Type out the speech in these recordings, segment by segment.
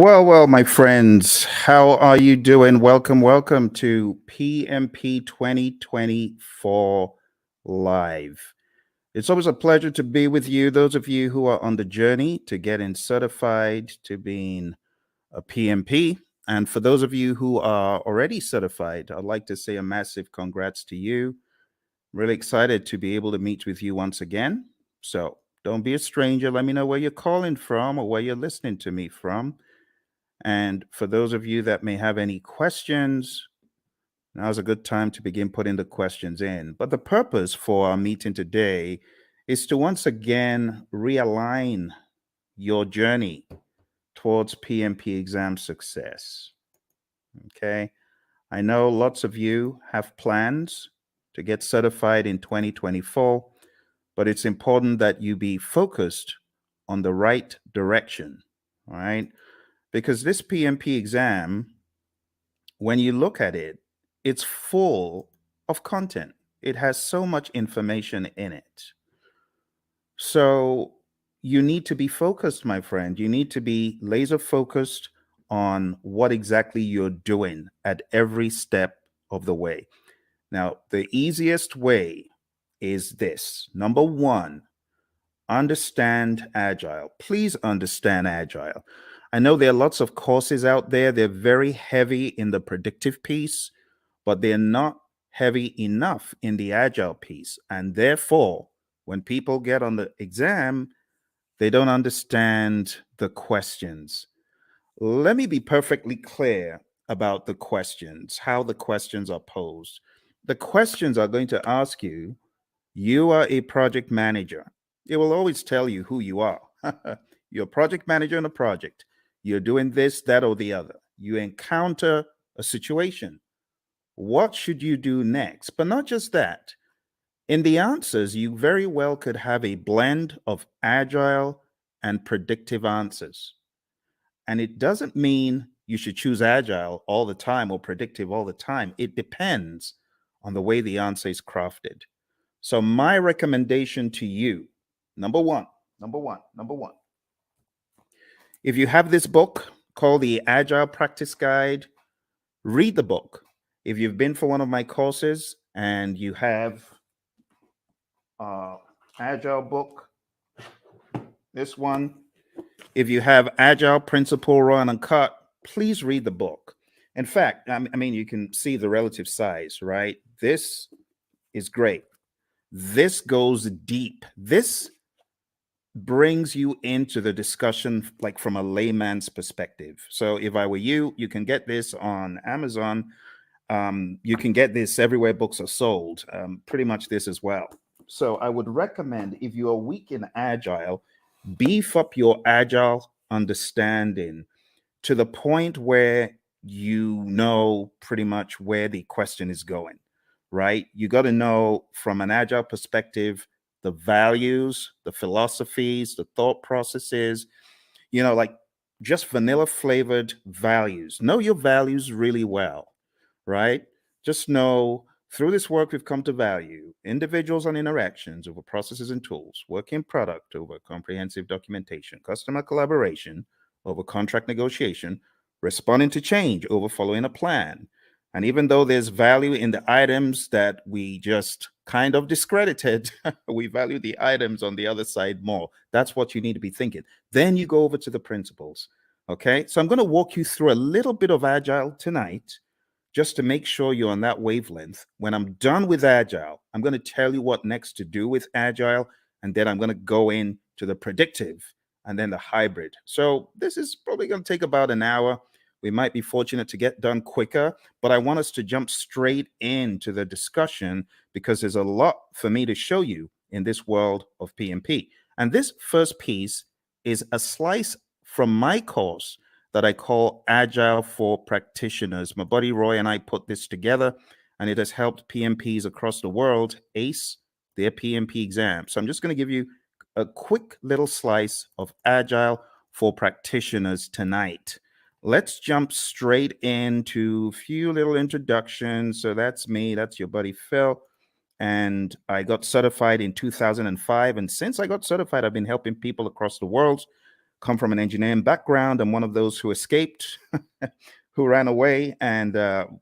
Well, my friends, how are you doing? Welcome to PMP 2024 Live. It's always a pleasure to be with you, those of you who are on the journey to getting certified to being a PMP. And for those of you who are already certified, I'd like to say a massive congrats to you. Really excited to be able to meet with you once again. So don't be a stranger. Let me know where you're calling from or where you're listening to me from. And for those of you that may have any questions, now's a good time to begin putting the questions in. But the purpose for our meeting today is to once again realign your journey towards PMP exam success. Okay. I know lots of you have plans to get certified in 2024, but it's important that you be focused on the right direction. All right. Because this PMP exam, when you look at it, it's full of content. It has so much information in it. So you need to be focused, my friend. You need to be laser focused on what exactly you're doing at every step of the way. Now, the easiest way is this. Number one, understand Agile. Please understand Agile. I know there are lots of courses out there. They're very heavy in the predictive piece, but they're not heavy enough in the Agile piece. And therefore, when people get on the exam, they don't understand the questions. Let me be perfectly clear about the questions, how the questions are posed. The questions are going to ask you, you are a project manager. It will always tell you who you are. You're a project manager on a project. You're doing this, that, or the other. You encounter a situation. What should you do next? But not just that. In the answers, you very well could have a blend of agile and predictive answers. And it doesn't mean you should choose agile all the time or predictive all the time. It depends on the way the answer is crafted. So my recommendation to you, number one, if you have this book called the Agile Practice Guide, read the book. If you've been for one of my courses and you have Agile book, this one, if you have Agile Principle Raw and Uncut, please read the book. In fact, I mean, you can see the relative size, right? This is great. This goes deep. This brings you into the discussion like from a layman's perspective. So if I were you, you can get this on Amazon. You can get this everywhere books are sold, pretty much this as well. So I would recommend, if you are weak in Agile, beef up your Agile understanding to the point where you know pretty much where the question is going, right? You got to know from an Agile perspective the values, the philosophies, the thought processes, like just vanilla flavored values. Know your values really well, right? Just know through this work, we've come to value individuals and interactions over processes and tools, work in product over comprehensive documentation, customer collaboration over contract negotiation, responding to change over following a plan. And even though there's value in the items that we just kind of discredited, we value the items on the other side more. That's what you need to be thinking. Then you go over to the principles. Okay. So I'm going to walk you through a little bit of Agile tonight, just to make sure you're on that wavelength. When I'm done with Agile, I'm going to tell you what next to do with Agile. And then I'm going to go into the predictive and then the hybrid. So this is probably going to take about an hour. We might be fortunate to get done quicker, but I want us to jump straight into the discussion because there's a lot for me to show you in this world of PMP. And this first piece is a slice from my course that I call Agile for Practitioners. My buddy Roy and I put this together, and it has helped PMPs across the world ace their PMP exam. So I'm just going to give you a quick little slice of Agile for Practitioners tonight. Let's jump straight into a few little introductions. So that's me. That's your buddy Phil. And I got certified in 2005. And since I got certified, I've been helping people across the world come from an engineering background. I'm one of those who escaped, who ran away and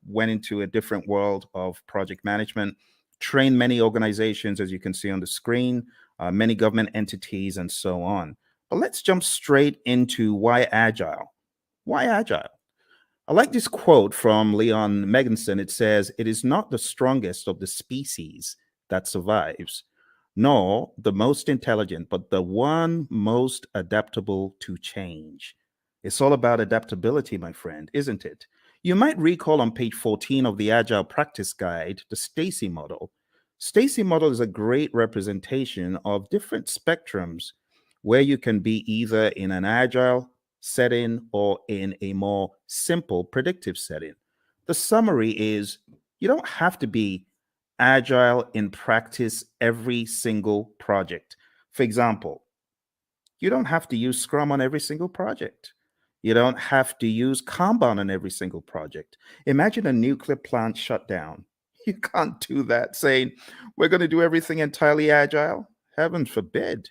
went into a different world of project management, trained many organizations, as you can see on the screen, many government entities, and so on. But let's jump straight into why agile. Why agile? I like this quote from Leon Meganson. It says, "It is not the strongest of the species that survives, nor the most intelligent, but the one most adaptable to change." It's all about adaptability, my friend, isn't it? You might recall on page 14 of the Agile Practice Guide, the Stacy model. Stacy model is a great representation of different spectrums where you can be either in an agile setting or in a more simple predictive setting. The summary is you don't have to be agile in practice every single project. For example, you don't have to use Scrum on every single project. You don't have to use Kanban on every single project. Imagine a nuclear plant shutdown. You can't do that saying, we're going to do everything entirely agile. Heaven forbid.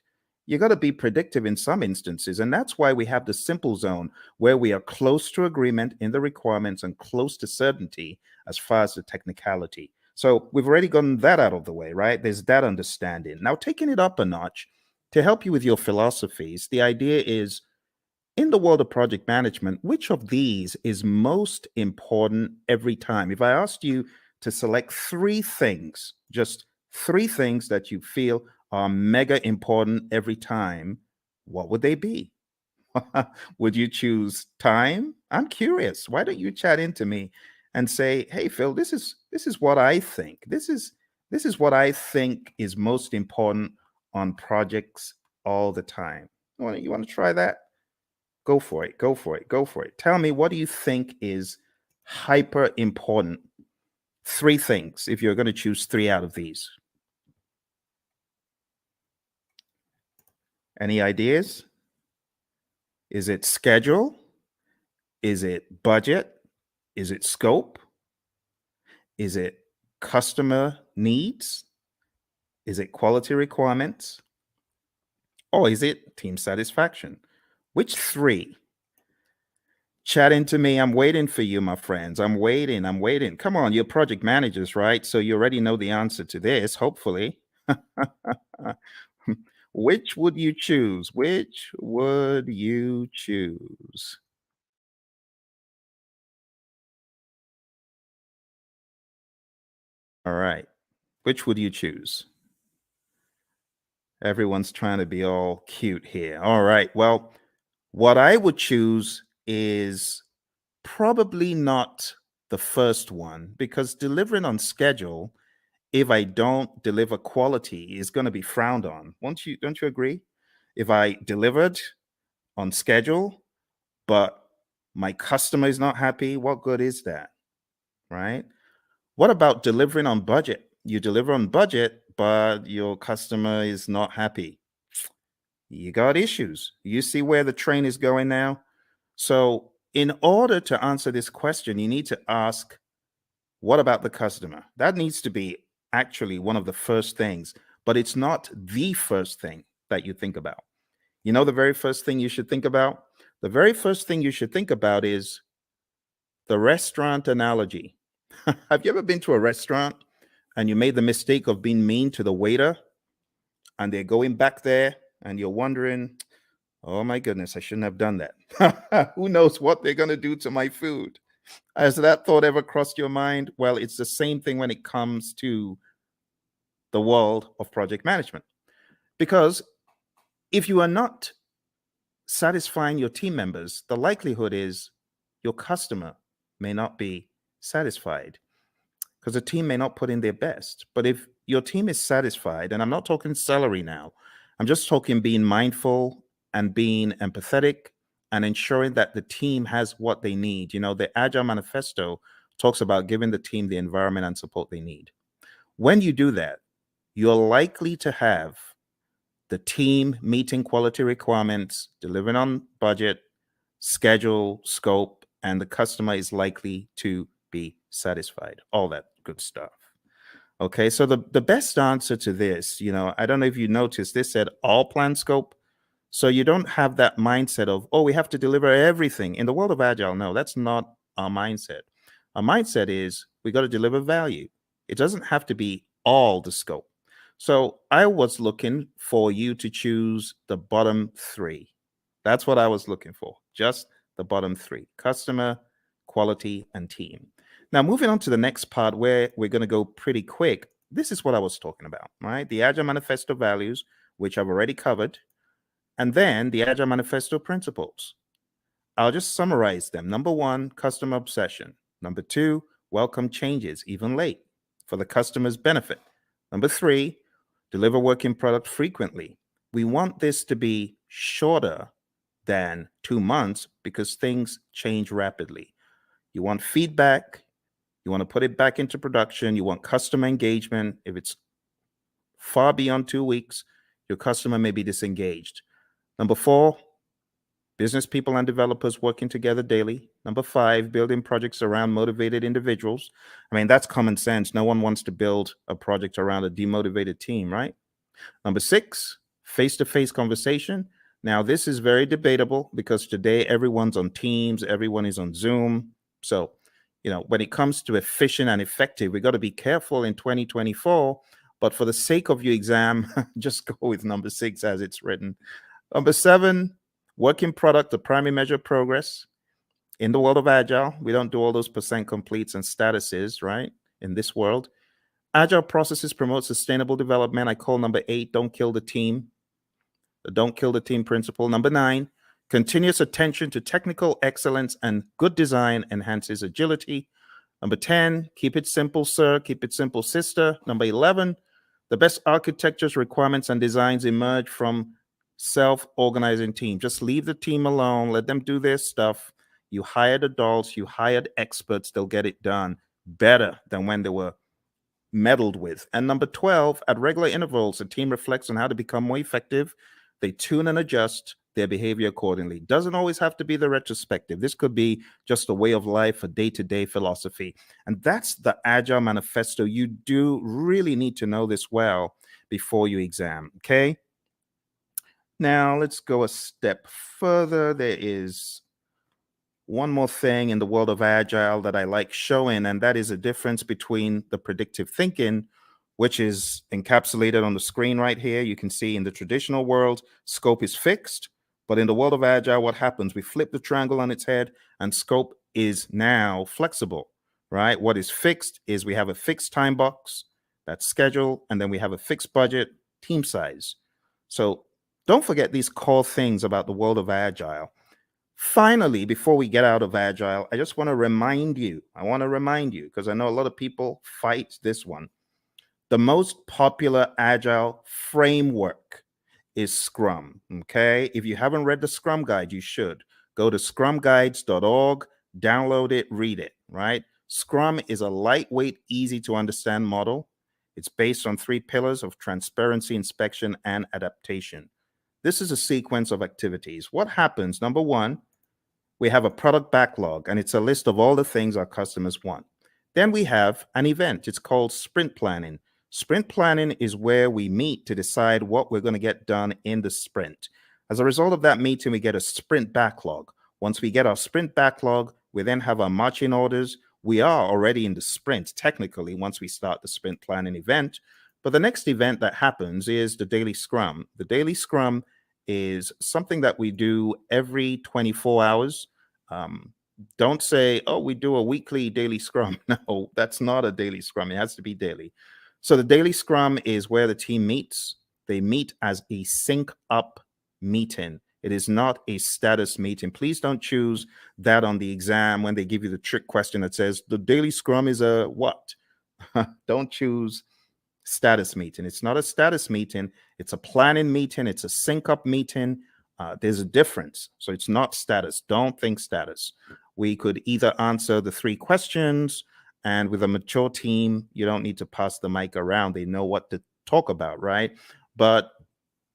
You got to be predictive in some instances. And that's why we have the simple zone where we are close to agreement in the requirements and close to certainty as far as the technicality. So we've already gotten that out of the way, right? There's that understanding. Now, taking it up a notch to help you with your philosophies, the idea is in the world of project management, which of these is most important every time? If I asked you to select three things, just three things that you feel are mega important every time, what would they be? Would you choose time? I'm curious. Why don't you chat into me and say, "Hey Phil, this is what I think. This is what I think is most important on projects all the time." You want to try that? Go for it. Go for it. Go for it. Tell me, what do you think is hyper important? Three things if you're going to choose three out of these. Any ideas? Is it schedule? Is it budget? Is it scope? Is it customer needs? Is it quality requirements? Or is it team satisfaction? Which three? Chat into me. I'm waiting for you, my friends. I'm waiting. I'm waiting. Come on, you're project managers, right? So you already know the answer to this, hopefully. Which would you choose? Which would you choose? All right. Which would you choose? Everyone's trying to be all cute here. All right. Well, what I would choose is probably not the first one because delivering on schedule, if I don't deliver quality, is going to be frowned on. Don't you agree? If I delivered on schedule, but my customer is not happy, what good is that? Right? What about delivering on budget? You deliver on budget, but your customer is not happy. You got issues. You see where the train is going now? So, in order to answer this question, you need to ask, what about the customer? That needs to be actually one of the first things, but it's not the first thing that you think about. You know, the very first thing you should think about? The very first thing you should think about is the restaurant analogy. Have you ever been to a restaurant and you made the mistake of being mean to the waiter and they're going back there and you're wondering, oh my goodness, I shouldn't have done that. Who knows what they're going to do to my food? Has that thought ever crossed your mind? Well, it's the same thing when it comes to the world of project management. Because if you are not satisfying your team members, the likelihood is your customer may not be satisfied because the team may not put in their best. But if your team is satisfied, and I'm not talking salary now, I'm just talking being mindful and being empathetic and ensuring that the team has what they need. You know, the Agile Manifesto talks about giving the team the environment and support they need. When you do that, you're likely to have the team meeting quality requirements, delivering on budget, schedule, scope, and the customer is likely to be satisfied. All that good stuff. Okay, so the best answer to this, I don't know if you noticed, this said all plan scope. So you don't have that mindset of, oh, we have to deliver everything. In the world of Agile, no, that's not our mindset. Our mindset is we got to deliver value. It doesn't have to be all the scope. So I was looking for you to choose the bottom three. That's what I was looking for, just the bottom three: customer, quality, and team. Now, moving on to the next part where we're going to go pretty quick. This is what I was talking about, right? The Agile Manifesto values, which I've already covered, and then the Agile Manifesto principles. I'll just summarize them. Number one, customer obsession. Number two, welcome changes, even late, for the customer's benefit. Number three, deliver working product frequently. We want this to be shorter than 2 months because things change rapidly. You want feedback. You want to put it back into production. You want customer engagement. If it's far beyond 2 weeks, your customer may be disengaged. Number four, business people and developers working together daily. Number five, building projects around motivated individuals. I mean, that's common sense. No one wants to build a project around a demotivated team, right? Number six, face-to-face conversation. Now, this is very debatable because today everyone's on Teams, everyone is on Zoom. So, when it comes to efficient and effective, we got to be careful in 2024. But for the sake of your exam, just go with number six as it's written. Number seven, working product, the primary measure of progress. In the world of Agile, we don't do all those percent completes and statuses, right? In this world, Agile processes promote sustainable development. I call number eight, don't kill the team. The don't kill the team principle. Number nine, continuous attention to technical excellence and good design enhances agility. Number 10, keep it simple, sir. Keep it simple, sister. Number 11, the best architectures, requirements, and designs emerge from self-organizing team. Just leave the team alone. Let them do their stuff. You hired adults. You hired experts. They'll get it done better than when they were meddled with. And number 12, at regular intervals, the team reflects on how to become more effective. They tune and adjust their behavior accordingly. Doesn't always have to be the retrospective. This could be just a way of life, a day-to-day philosophy. And that's the Agile Manifesto. You do really need to know this well before you exam, okay? Now, let's go a step further. There is one more thing in the world of Agile that I like showing, and that is a difference between the predictive thinking, which is encapsulated on the screen right here. You can see in the traditional world, scope is fixed. But in the world of Agile, what happens? We flip the triangle on its head, and scope is now flexible, right? What is fixed is we have a fixed time box, that's schedule, and then we have a fixed budget, team size. So don't forget these core things about the world of Agile. Finally, before we get out of Agile, I just want to remind you, because I know a lot of people fight this one. The most popular Agile framework is Scrum, okay? If you haven't read the Scrum Guide, you should. Go to scrumguides.org, download it, read it, right? Scrum is a lightweight, easy to understand model. It's based on 3 pillars of transparency, inspection, and adaptation. This is a sequence of activities. What happens? Number one, we have a product backlog, and it's a list of all the things our customers want. Then we have an event. It's called sprint planning. Sprint planning is where we meet to decide what we're going to get done in the sprint. As a result of that meeting, we get a sprint backlog. Once we get our sprint backlog, we then have our marching orders. We are already in the sprint, technically, once we start the sprint planning event. But the next event that happens is the daily scrum. The daily scrum is something that we do every 24 hours. Don't say, oh, we do a weekly daily scrum. No, that's not a daily scrum. It has to be daily. So the daily scrum is where the team meets. They meet as a sync up meeting. It is not a status meeting. Please don't choose that on the exam when they give you the trick question that says the daily scrum is a what? Don't choose status meeting. It's not a status meeting. It's a planning meeting. It's a sync up meeting. There's a difference. So it's not status. Don't think status. We could either answer the 3 questions, and with a mature team, you don't need to pass the mic around. They know what to talk about, right? But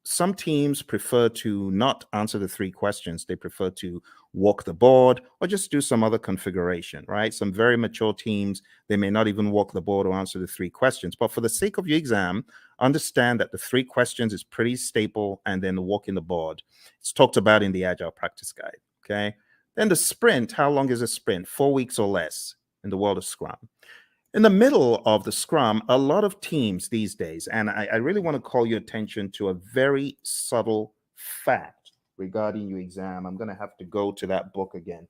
some teams prefer to not answer the 3 questions. They prefer to walk the board or just do some other configuration, right? Some very mature teams, they may not even walk the board or answer the 3 questions. But for the sake of your exam, understand that the 3 questions is pretty staple, and then the walking the board. It's talked about in the Agile Practice Guide, okay? Then the sprint, how long is a sprint? 4 weeks or less in the world of Scrum. In the middle of the Scrum, a lot of teams these days, and I really want to call your attention to a very subtle fact regarding your exam. I'm going to have to go to that book again.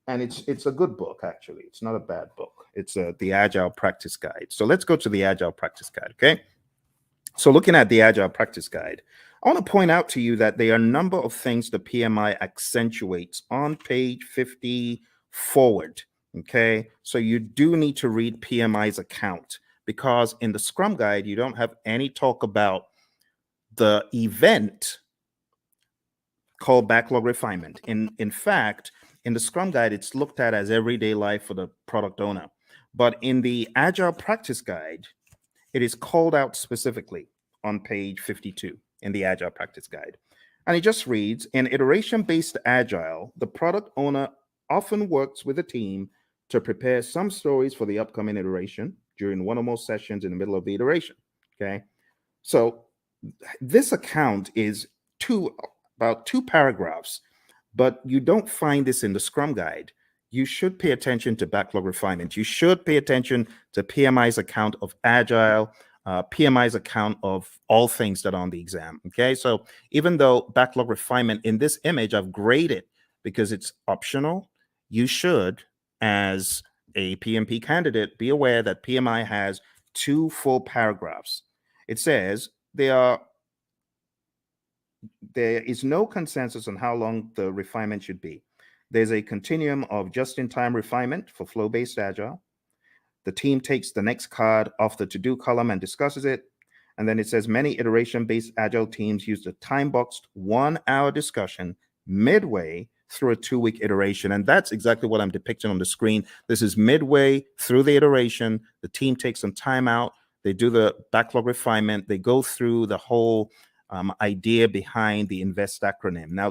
And it's a good book, actually. It's not a bad book. It's the Agile Practice Guide. So let's go to the Agile Practice Guide, okay? So looking at the Agile Practice Guide, I want to point out to you that there are a number of things the PMI accentuates on page 50 forward. Okay, so you do need to read PMI's account, because in the Scrum Guide, you don't have any talk about the event called backlog refinement. In fact, in the Scrum Guide, it's looked at as everyday life for the product owner. But in the Agile Practice Guide, it is called out specifically on page 52 in the Agile Practice Guide. And it just reads, in iteration-based Agile, the product owner often works with a team to prepare some stories for the upcoming iteration during one or more sessions in the middle of the iteration, okay? So this account is about 2 paragraphs, but you don't find this in the Scrum Guide. You should pay attention to backlog refinement. You should pay attention to PMI's account of Agile, PMI's account of all things that are on the exam, okay? So even though backlog refinement in this image I've graded because it's optional, you should, as a PMP candidate, be aware that PMI has 2 full paragraphs. It says there is no consensus on how long the refinement should be. There's a continuum of just-in-time refinement for flow-based Agile. The team takes the next card off the to-do column and discusses it. And then it says many iteration-based Agile teams use the time-boxed 1-hour discussion midway through a 2-week iteration. And that's exactly what I'm depicting on the screen. This is midway through the iteration. The team takes some time out. They do the backlog refinement. They go through the whole idea behind the INVEST acronym. Now,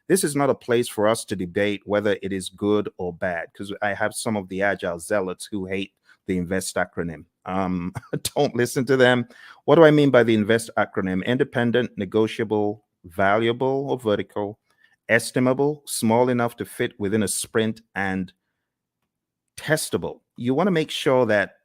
this is not a place for us to debate whether it is good or bad, because I have some of the Agile zealots who hate the INVEST acronym. Don't listen to them. What do I mean by the INVEST acronym? Independent, negotiable, valuable or vertical, estimable, small enough to fit within a sprint, and testable. You want to make sure that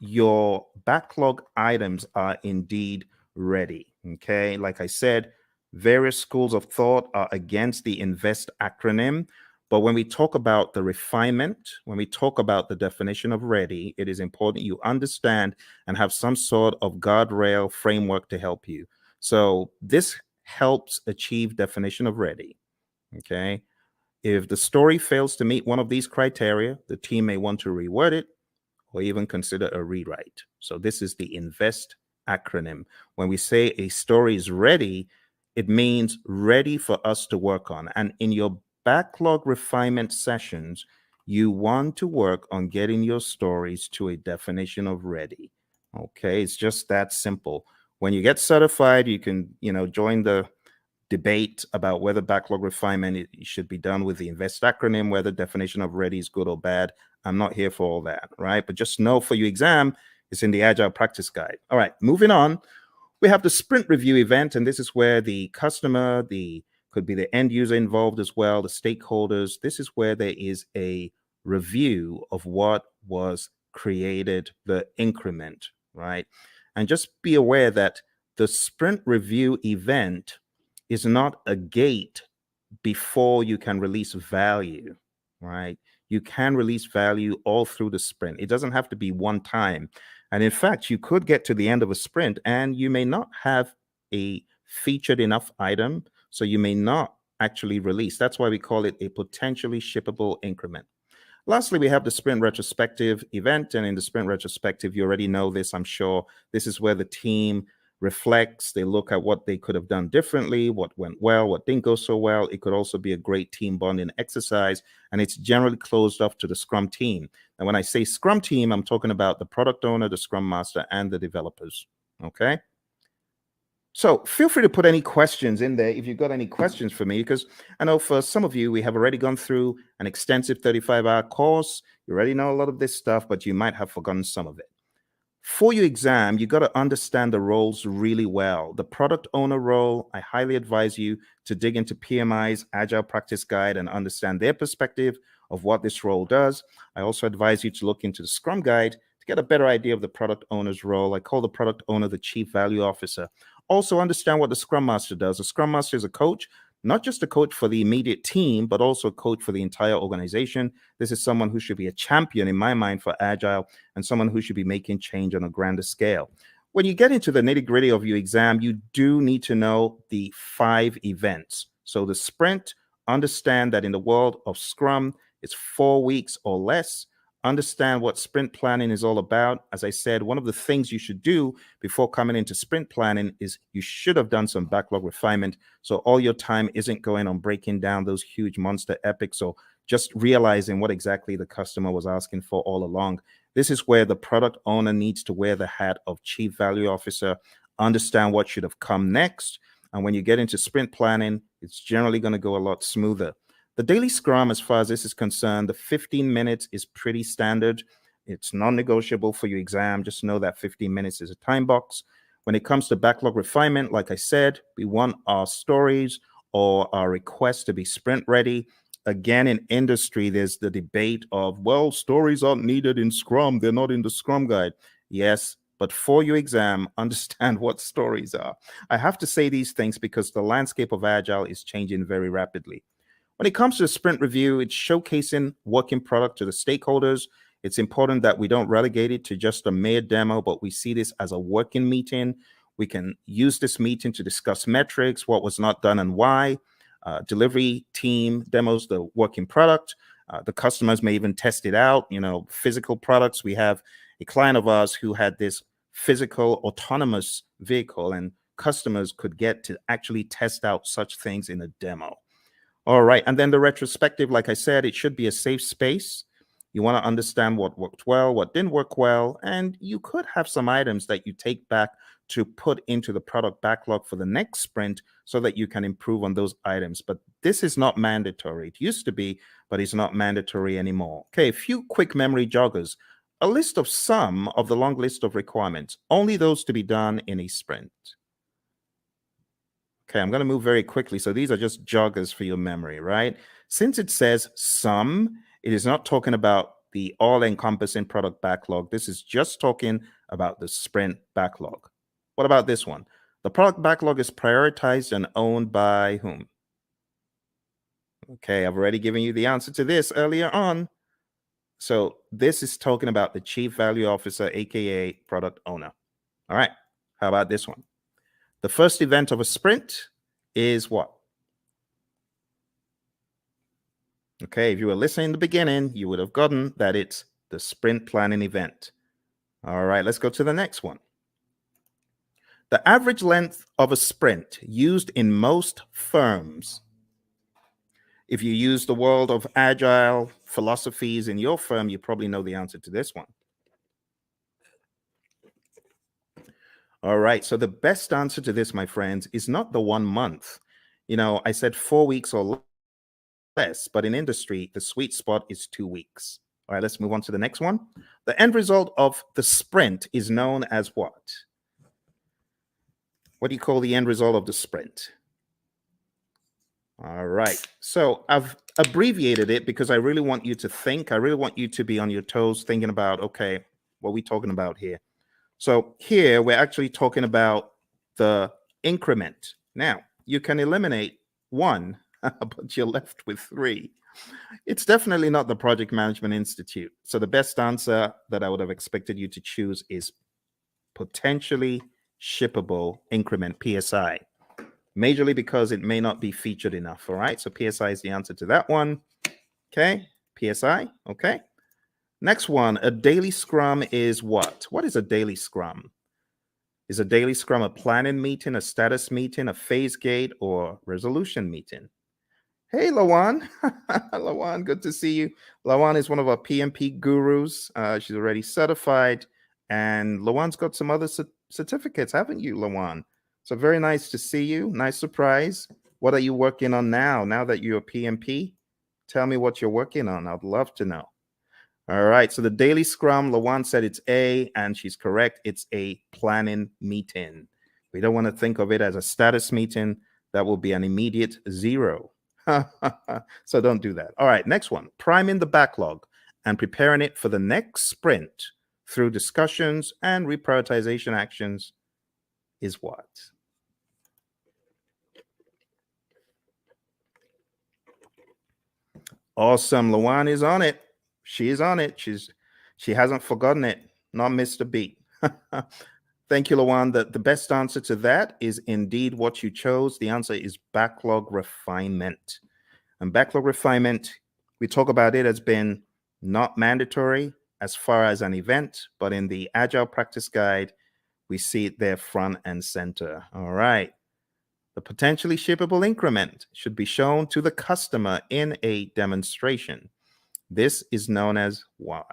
your backlog items are indeed ready. Okay, like I said, various schools of thought are against the INVEST acronym. But when we talk about the refinement, when we talk about the definition of ready, it is important you understand and have some sort of guardrail framework to help you. So this helps achieve definition of ready. Okay. If the story fails to meet one of these criteria, the team may want to reword it or even consider a rewrite. So this is the INVEST acronym. When we say a story is ready, it means ready for us to work on. And in your backlog refinement sessions, you want to work on getting your stories to a definition of ready. Okay, it's just that simple. When you get certified, you can, join the debate about whether backlog refinement should be done with the INVEST acronym, whether definition of ready is good or bad. I'm not here for all that, right? But just know for your exam, it's in the Agile Practice Guide. All right, moving on. We have the sprint review event, and this is where the customer, could be the end user involved as well, the stakeholders. This is where there is a review of what was created, the increment, right? And just be aware that the sprint review event is not a gate before you can release value, right? You can release value all through the sprint. It doesn't have to be one time. And in fact, you could get to the end of a sprint and you may not have a featured enough item, so you may not actually release. That's why we call it a potentially shippable increment. Lastly, we have the sprint retrospective event. And in the sprint retrospective, you already know this, I'm sure. This is where the team reflects, they look at what they could have done differently, what went well, what didn't go so well. It could also be a great team bonding exercise, and it's generally closed off to the Scrum team. And when I say Scrum team, I'm talking about the product owner, the Scrum master, and the developers, okay? So feel free to put any questions in there if you've got any questions for me, because I know for some of you, we have already gone through an extensive 35-hour course. You already know a lot of this stuff, but you might have forgotten some of it. For your exam, you got to understand the roles really well. The product owner role, I highly advise you to dig into PMI's Agile Practice Guide and understand their perspective of what this role does. I also advise you to look into the Scrum Guide to get a better idea of the product owner's role. I call the product owner the Chief Value Officer. Also understand what the Scrum Master does. The Scrum Master is a coach, not just a coach for the immediate team, but also a coach for the entire organization. This is someone who should be a champion in my mind for Agile and someone who should be making change on a grander scale. When you get into the nitty-gritty of your exam, you do need to know the 5 events. So the sprint, understand that in the world of Scrum, it's 4 weeks or less. Understand what sprint planning is all about. As I said, one of the things you should do before coming into sprint planning is you should have done some backlog refinement. So all your time isn't going on breaking down those huge monster epics or just realizing what exactly the customer was asking for all along. This is where the product owner needs to wear the hat of Chief Value Officer, understand what should have come next. And when you get into sprint planning, it's generally going to go a lot smoother. The daily scrum, as far as this is concerned, the 15 minutes is pretty standard. It's non-negotiable for your exam. Just know that 15 minutes is a time box. When it comes to backlog refinement, like I said, we want our stories or our requests to be sprint ready. Again, in industry, there's the debate of, well, stories aren't needed in Scrum. They're not in the Scrum Guide. Yes, but for your exam, understand what stories are. I have to say these things because the landscape of Agile is changing very rapidly. When it comes to the sprint review, it's showcasing working product to the stakeholders. It's important that we don't relegate it to just a mere demo, but we see this as a working meeting. We can use this meeting to discuss metrics, what was not done and why. Delivery team demos the working product. The customers may even test it out. Physical products. We have a client of ours who had this physical autonomous vehicle, and customers could get to actually test out such things in a demo. All right. And then the retrospective, like I said, it should be a safe space. You want to understand what worked well, what didn't work well, and you could have some items that you take back to put into the product backlog for the next sprint so that you can improve on those items. But this is not mandatory. It used to be, but it's not mandatory anymore. Okay, a few quick memory joggers. A list of some of the long list of requirements, only those to be done in a sprint. Okay, I'm going to move very quickly. So these are just joggers for your memory, right? Since it says some, it is not talking about the all-encompassing product backlog. This is just talking about the sprint backlog. What about this one? The product backlog is prioritized and owned by whom? Okay, I've already given you the answer to this earlier on. So this is talking about the Chief Value Officer, aka product owner. All right, how about this one? The first event of a sprint is what? Okay, if you were listening in the beginning, you would have gotten that it's the sprint planning event. All right, let's go to the next one. The average length of a sprint used in most firms. If you use the world of Agile philosophies in your firm, you probably know the answer to this one. All right, so the best answer to this, my friends, is not the 1 month. I said 4 weeks or less, but in industry, the sweet spot is 2 weeks. All right, let's move on to the next one. The end result of the sprint is known as what? What do you call the end result of the sprint? All right, so I've abbreviated it because I really want you to think. I really want you to be on your toes thinking about, okay, what are we talking about here? So here we're actually talking about the increment. Now, you can eliminate 1, but you're left with 3. It's definitely not the Project Management Institute. So the best answer that I would have expected you to choose is potentially shippable increment, PSI. Majorly because it may not be featured enough. All right, so PSI is the answer to that one. Okay, PSI. Okay. Next one, a daily scrum is what? What is a daily scrum? Is a daily scrum a planning meeting, a status meeting, a phase gate, or resolution meeting? Hey, Lawan. Lawan, good to see you. Lawan is one of our PMP gurus. She's already certified. And Lawan's got some other certificates, haven't you, Lawan? So very nice to see you. Nice surprise. What are you working on now that you're a PMP? Tell me what you're working on. I'd love to know. All right. So the daily scrum, Lawan said it's A, and she's correct. It's a planning meeting. We don't want to think of it as a status meeting. That will be an immediate 0. So don't do that. All right. Next one, priming the backlog and preparing it for the next sprint through discussions and reprioritization actions is what? Awesome. Lawan is on it. She is on it. She hasn't forgotten it. Not missed a beat. Thank you, Lawan. The best answer to that is indeed what you chose. The answer is backlog refinement. And backlog refinement, we talk about it as being not mandatory as far as an event, but in the Agile Practice Guide, we see it there front and center. All right. The potentially shippable increment should be shown to the customer in a demonstration. This is known as what?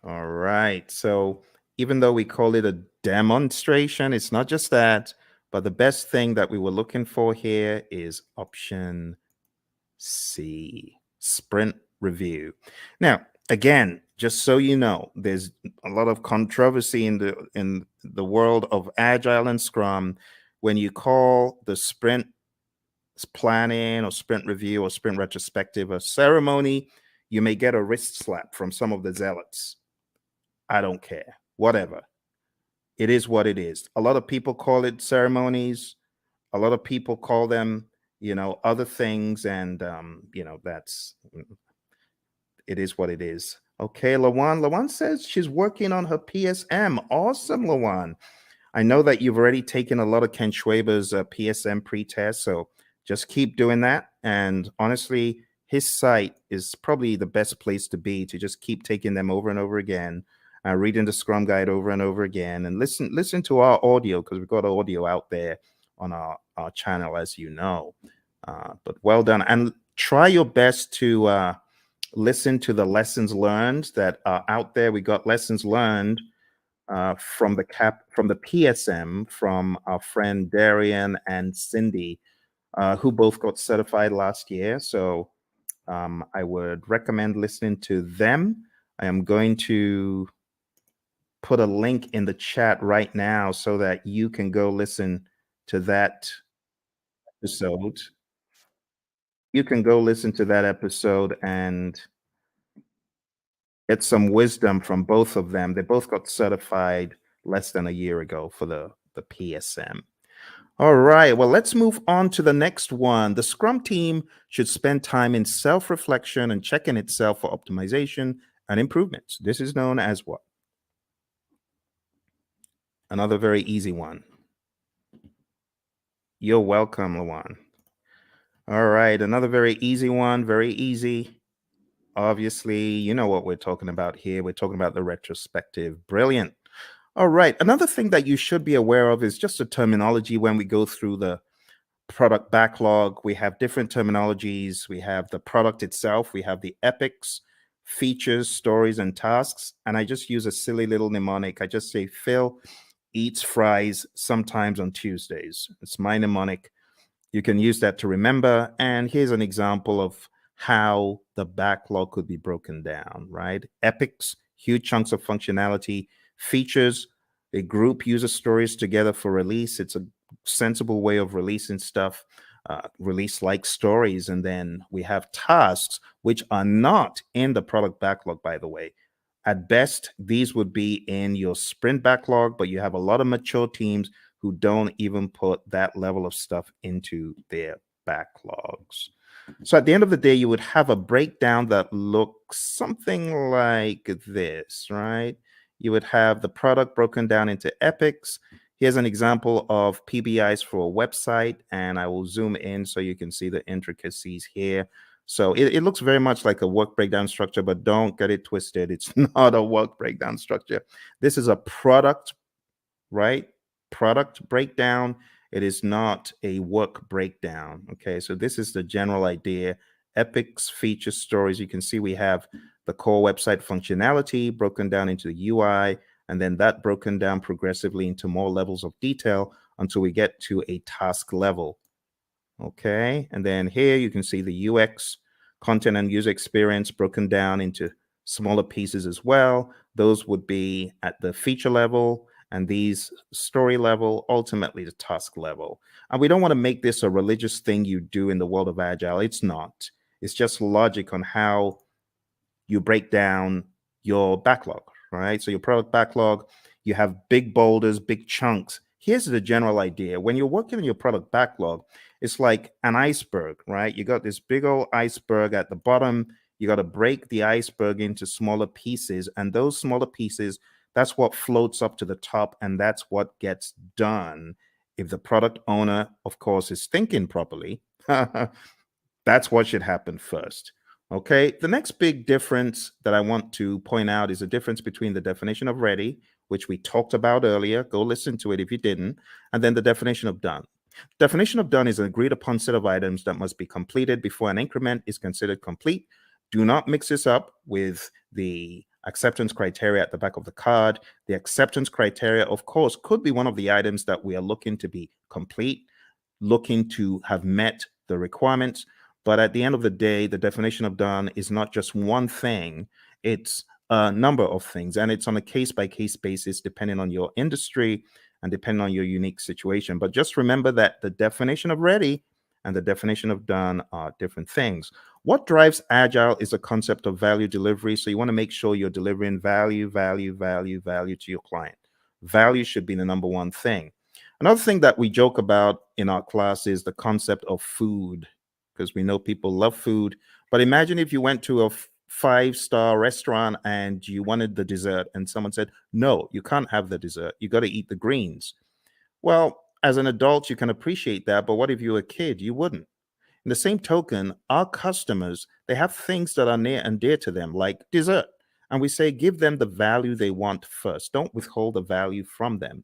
All right. So even though we call it a demonstration, it's not just that, but the best thing that we were looking for here is option C, sprint review. Now, again, just so you know, there's a lot of controversy in the world of Agile and Scrum when you call the sprint planning or sprint review or sprint retrospective a ceremony. You may get a wrist slap from some of the zealots. I don't care. Whatever. It is what it is. A lot of people call it ceremonies. A lot of people call them, other things, and that's it is what it is. Okay, Lawan. Lawan says she's working on her PSM. Awesome, Lawan. I know that you've already taken a lot of Ken Schwaber's PSM pre-test, so just keep doing that. And honestly, his site is probably the best place to be to just keep taking them over and over again, reading the Scrum Guide over and over again, and listen to our audio because we've got audio out there on our channel, as you know. But well done, and try your best to listen to the lessons learned that are out there. We got lessons learned from the PSM from our friend Darian and Cindy, who both got certified last year. So I would recommend listening to them. I am going to put a link in the chat right now so that you can go listen to that episode. You can go listen to that episode and get some wisdom from both of them. They both got certified less than a year ago for the PSM. All right, well, let's move on to the next one. The Scrum team should spend time in self-reflection and checking itself for optimization and improvements. This is known as what? Another very easy one. You're welcome, Lawan. All right, another very easy one, very easy. Obviously, you know what we're talking about here. We're talking about the retrospective. Brilliant. All right, another thing that you should be aware of is just the terminology when we go through the product backlog. We have different terminologies. We have the product itself. We have the epics, features, stories, and tasks. And I just use a silly little mnemonic. I just say Phil eats fries sometimes on Tuesdays. It's my mnemonic. You can use that to remember. And here's an example of how the backlog could be broken down, right? Epics, huge chunks of functionality. Features, a group uses stories together for release. It's a sensible way of releasing stuff, release like stories. And then we have tasks, which are not in the product backlog, by the way. At best, these would be in your sprint backlog, but you have a lot of mature teams who don't even put that level of stuff into their backlogs. So at the end of the day, you would have a breakdown that looks something like this, right? You would have the product broken down into epics. Here's an example of PBIs for a website, and I will zoom in so you can see the intricacies here. So it looks very much like a work breakdown structure, but don't get it twisted. It's not a work breakdown structure. This is a product, right? Product breakdown. It is not a work breakdown. Okay, so this is the general idea. epics, features, stories. You can see we have the core website functionality broken down into the UI, and then that broken down progressively into more levels of detail until we get to a task level. Okay, and then here you can see the UX, content and user experience, broken down into smaller pieces as well. Those would be at the feature level, and these story level, ultimately the task level. And we don't want to make this a religious thing you do in the world of Agile. It's not. It's just logic on how you break down your backlog, right? So your product backlog, you have big boulders, big chunks. Here's the general idea. When you're working on your product backlog, it's like an iceberg, right? You got this big old iceberg at the bottom. You got to break the iceberg into smaller pieces. And those smaller pieces, that's what floats up to the top. And that's what gets done. If the product owner, of course, is thinking properly, that's what should happen first. Okay. The next big difference that I want to point out is the difference between the definition of ready, which we talked about earlier. Go listen to it if you didn't. And then the definition of done. Definition of done is an agreed upon set of items that must be completed before an increment is considered complete. Do not mix this up with the acceptance criteria at the back of the card. The acceptance criteria, of course, could be one of the items that we are looking to be complete, looking to have met the requirements. But at the end of the day, the definition of done is not just one thing, it's a number of things. And it's on a case by case basis, depending on your industry and depending on your unique situation. But just remember that the definition of ready and the definition of done are different things. What drives Agile is a concept of value delivery. So you want to make sure you're delivering value to your client. Value should be the number one thing. Another thing that we joke about in our class is the concept of food, because we know people love food. But imagine if you went to a five-star restaurant and you wanted the dessert and someone said, no, you can't have the dessert. You got to eat the greens. Well, as an adult, you can appreciate that. But what if you were a kid? You wouldn't. In the same token, our customers, they have things that are near and dear to them, like dessert. And we say, give them the value they want first. Don't withhold the value from them.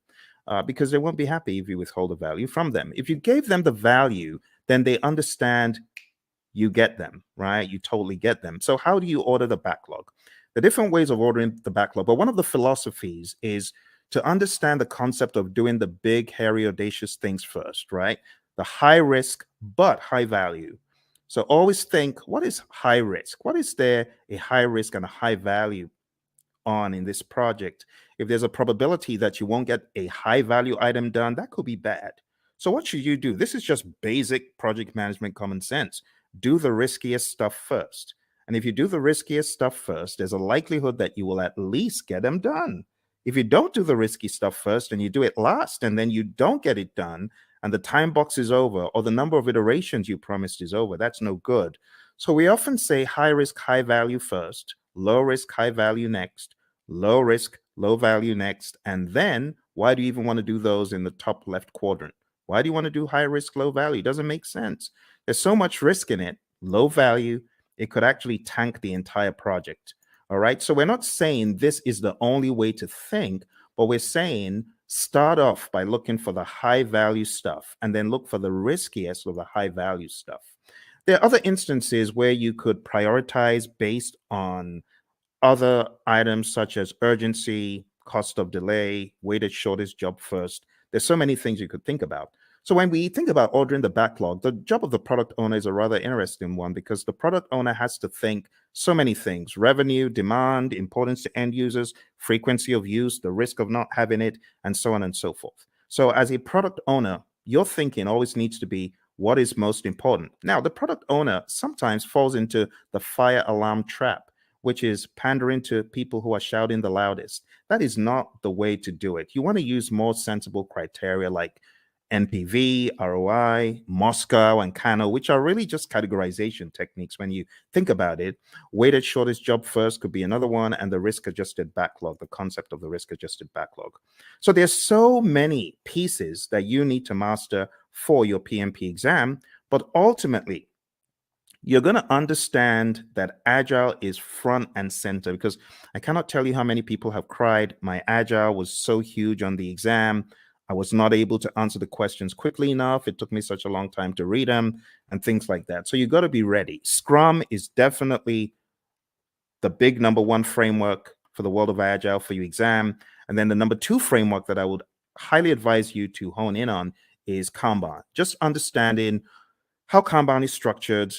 Because they won't be happy if you withhold the value from them. If you gave them the value, then they understand you get them, right? You totally get them. So how do you order the backlog? The different ways of ordering the backlog, but one of the philosophies is to understand the concept of doing the big, hairy, audacious things first, right? The high risk, but high value. So always think, what is high risk? What is there a high risk and a high value on in this project? If there's a probability that you won't get a high value item done, that could be bad. So what should you do? This is just basic project management common sense. Do the riskiest stuff first. And if you do the riskiest stuff first, there's a likelihood that you will at least get them done. If you don't do the risky stuff first and you do it last and then you don't get it done and the time box is over or the number of iterations you promised is over, that's no good. So we often say high risk, high value first, low risk, high value next, low risk, low value next. And then why do you even want to do those in the top left quadrant? Why do you want to do high risk, low value? It doesn't make sense. There's so much risk in it. Low value, it could actually tank the entire project. All right. So we're not saying this is the only way to think, but we're saying start off by looking for the high value stuff and then look for the riskiest of the high value stuff. There are other instances where you could prioritize based on other items such as urgency, cost of delay, weighted shortest job first. There's so many things you could think about. So when we think about ordering the backlog, the job of the product owner is a rather interesting one because the product owner has to think so many things: revenue, demand, importance to end users, frequency of use, the risk of not having it, and so on and so forth. So as a product owner, your thinking always needs to be what is most important. Now, the product owner sometimes falls into the fire alarm trap, which is pandering to people who are shouting the loudest. That is not the way to do it. You want to use more sensible criteria like NPV, ROI, Moscow, and Kano, which are really just categorization techniques when you think about it. Weighted shortest job first could be another one, and the risk adjusted backlog, the concept of the risk adjusted backlog. So there's so many pieces that you need to master for your PMP exam, but ultimately, you're going to understand that Agile is front and center, because I cannot tell you how many people have cried, my Agile was so huge on the exam. I was not able to answer the questions quickly enough. It took me such a long time to read them and things like that. So you got to be ready. Scrum is definitely the big number one framework for the world of Agile for your exam. And then the number two framework that I would highly advise you to hone in on is Kanban. Just understanding how Kanban is structured,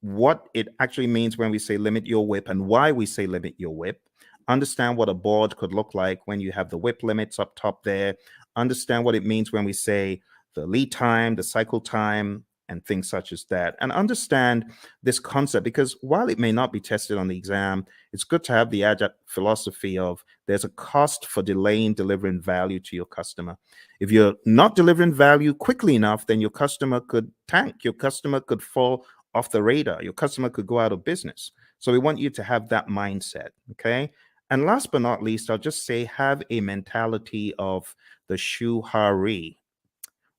what it actually means when we say limit your WIP and why we say limit your WIP. Understand what a board could look like when you have the WIP limits up top there. Understand what it means when we say the lead time, the cycle time, and things such as that. And understand this concept, because while it may not be tested on the exam, it's good to have the Agile philosophy of there's a cost for delaying delivering value to your customer. If you're not delivering value quickly enough, then your customer could tank. Your customer could fall off the radar. Your customer could go out of business. So we want you to have that mindset, okay? And last but not least, I'll just say have a mentality of the shuhari,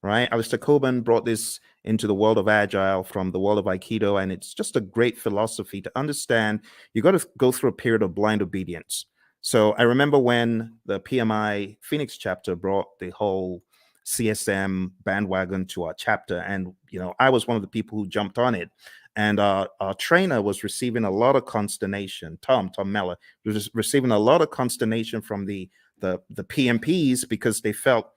right? Alistair Coburn brought this into the world of Agile from the world of Aikido, and it's just a great philosophy to understand. You got to go through a period of blind obedience. So I remember when the PMI Phoenix chapter brought the whole CSM bandwagon to our chapter, and I was one of the people who jumped on it. And our trainer was receiving a lot of consternation. Tom Meller was receiving a lot of consternation from the PMPs because they felt,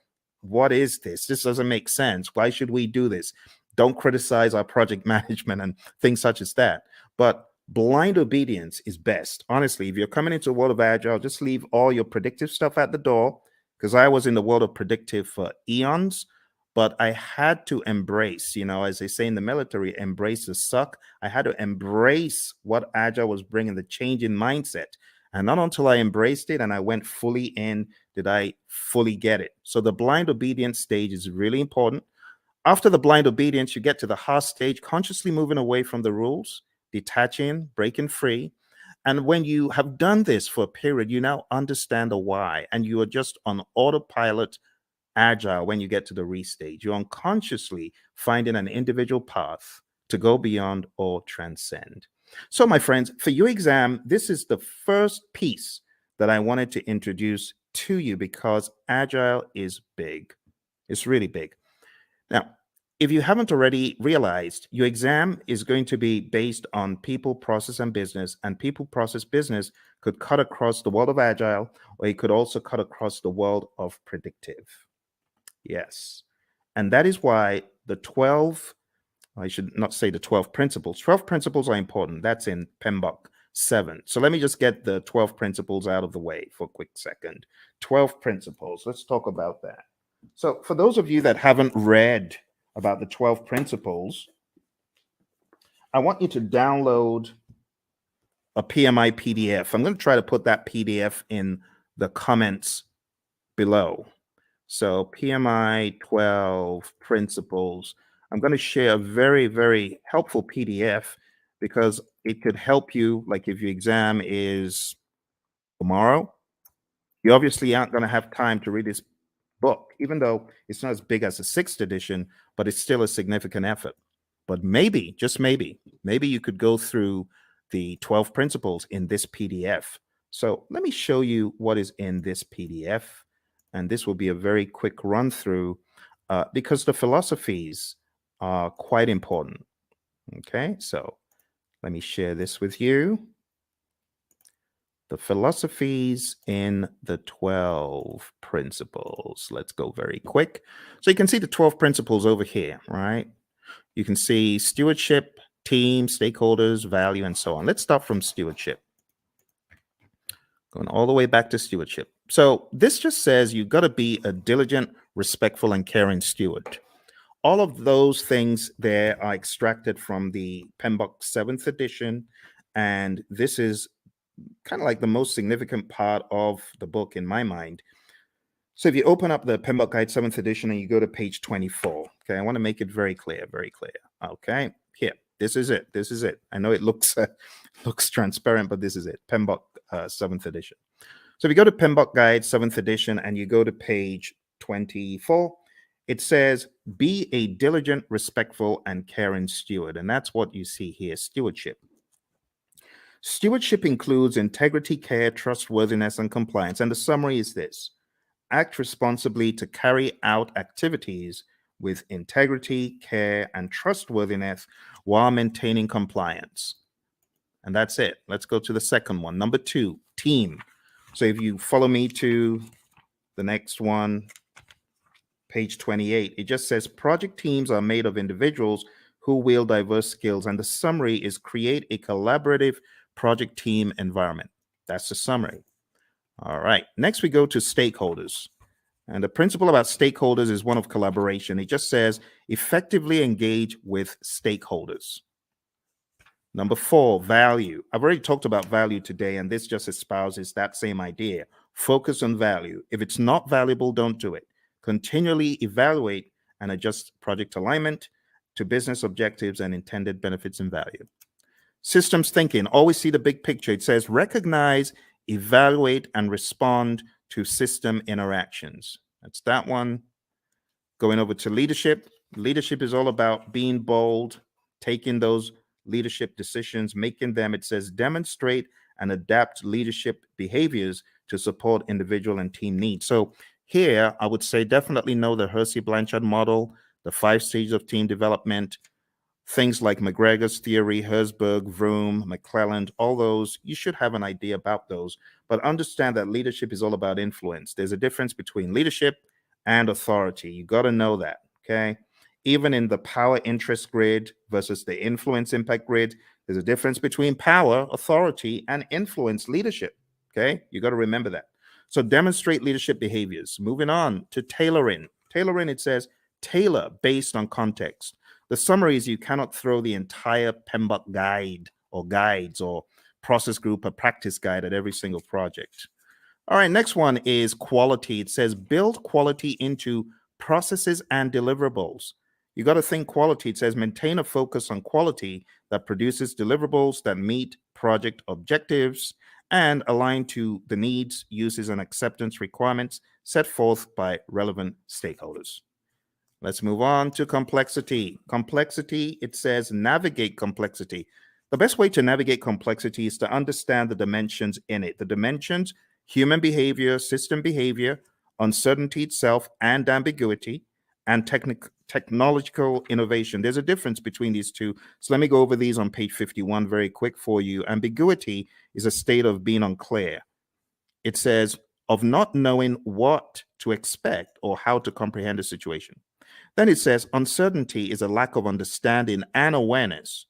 what is this? This doesn't make sense. Why should we do this? Don't criticize our project management and things such as that. But blind obedience is best. Honestly, if you're coming into the world of Agile, just leave all your predictive stuff at the door, because I was in the world of predictive for eons, but I had to embrace, as they say in the military, embrace the suck. I had to embrace what Agile was bringing, the change in mindset. And not until I embraced it and I went fully in did I fully get it. So the blind obedience stage is really important. After the blind obedience, you get to the heart stage, consciously moving away from the rules, detaching, breaking free. And when you have done this for a period, you now understand the why, and you are just on autopilot Agile when you get to the restage. You're unconsciously finding an individual path to go beyond or transcend. So, my friends, for your exam, this is the first piece that I wanted to introduce to you because Agile is big. It's really big. Now, if you haven't already realized, your exam is going to be based on people, process, and business. And people, process, business could cut across the world of Agile, or it could also cut across the world of predictive. Yes. And that is why I should not say the 12 principles. 12 principles are important. That's in PMBOK 7. So let me just get the 12 principles out of the way for a quick second. 12 principles. Let's talk about that. So for those of you that haven't read about the 12 principles, I want you to download a PMI PDF. I'm going to try to put that PDF in the comments below. So PMI 12 principles. I'm going to share a very, very helpful PDF because it could help you. Like if your exam is tomorrow, you obviously aren't going to have time to read this book, even though it's not as big as the 6th edition, but it's still a significant effort. But maybe, just maybe you could go through the 12 principles in this PDF. So let me show you what is in this PDF. And this will be a very quick run through because the philosophies are quite important. Okay, so let me share this with you. The philosophies in the 12 principles. Let's go very quick. So you can see the 12 principles over here, right? You can see stewardship, team, stakeholders, value, and so on. Let's start from stewardship. Going all the way back to stewardship. So this just says you've got to be a diligent, respectful, and caring steward. All of those things there are extracted from the PMBOK 7th edition, and this is kind of like the most significant part of the book in my mind. So if you open up the PMBOK Guide 7th edition and you go to page 24, okay, I want to make it very clear, very clear. Okay, here, this is it. This is it. I know it looks transparent, but this is it. PMBOK 7th edition. So if you go to PMBOK Guide 7th edition and you go to page 24, it says, be a diligent, respectful, and caring steward. And that's what you see here, stewardship. Stewardship includes integrity, care, trustworthiness, and compliance. And the summary is this: act responsibly to carry out activities with integrity, care, and trustworthiness while maintaining compliance. And that's it. Let's go to the second one. Number 2, team. So if you follow me to the next one, page 28, it just says project teams are made of individuals who wield diverse skills. And the summary is create a collaborative project team environment. That's the summary. All right. Next, we go to stakeholders. And the principle about stakeholders is one of collaboration. It just says effectively engage with stakeholders. Number 4, value. I've already talked about value today, and this just espouses that same idea. Focus on value. If it's not valuable, don't do it. Continually evaluate and adjust project alignment to business objectives and intended benefits and value. Systems thinking. Always see the big picture. It says recognize, evaluate, and respond to system interactions. That's that one. Going over to leadership. Leadership is all about being bold, taking those leadership decisions, making them. It says demonstrate and adapt leadership behaviors to support individual and team needs. So here, I would say definitely know the Hersey-Blanchard model, the 5 stages of team development, things like McGregor's theory, Herzberg, Vroom, McClelland, all those, you should have an idea about those. But understand that leadership is all about influence. There's a difference between leadership and authority. You got to know that, okay? Even in the power interest grid versus the influence impact grid, there's a difference between power, authority, and influence leadership, okay? You got to remember that. So demonstrate leadership behaviors. Moving on to tailoring. Tailoring, it says tailor based on context. The summary is you cannot throw the entire PMBOK guide or guides or process group or practice guide at every single project. All right, next one is quality. It says build quality into processes and deliverables. You got to think quality. It says maintain a focus on quality that produces deliverables that meet project objectives and align to the needs, uses, and acceptance requirements set forth by relevant stakeholders. Let's move on to complexity. Complexity, it says navigate complexity. The best way to navigate complexity is to understand the dimensions in it. The dimensions, human behavior, system behavior, uncertainty itself, and ambiguity, and technological innovation. There's a difference between these two. So let me go over these on page 51 very quick for you. Ambiguity is a state of being unclear. It says of not knowing what to expect or how to comprehend a situation. Then it says uncertainty is a lack of understanding and awareness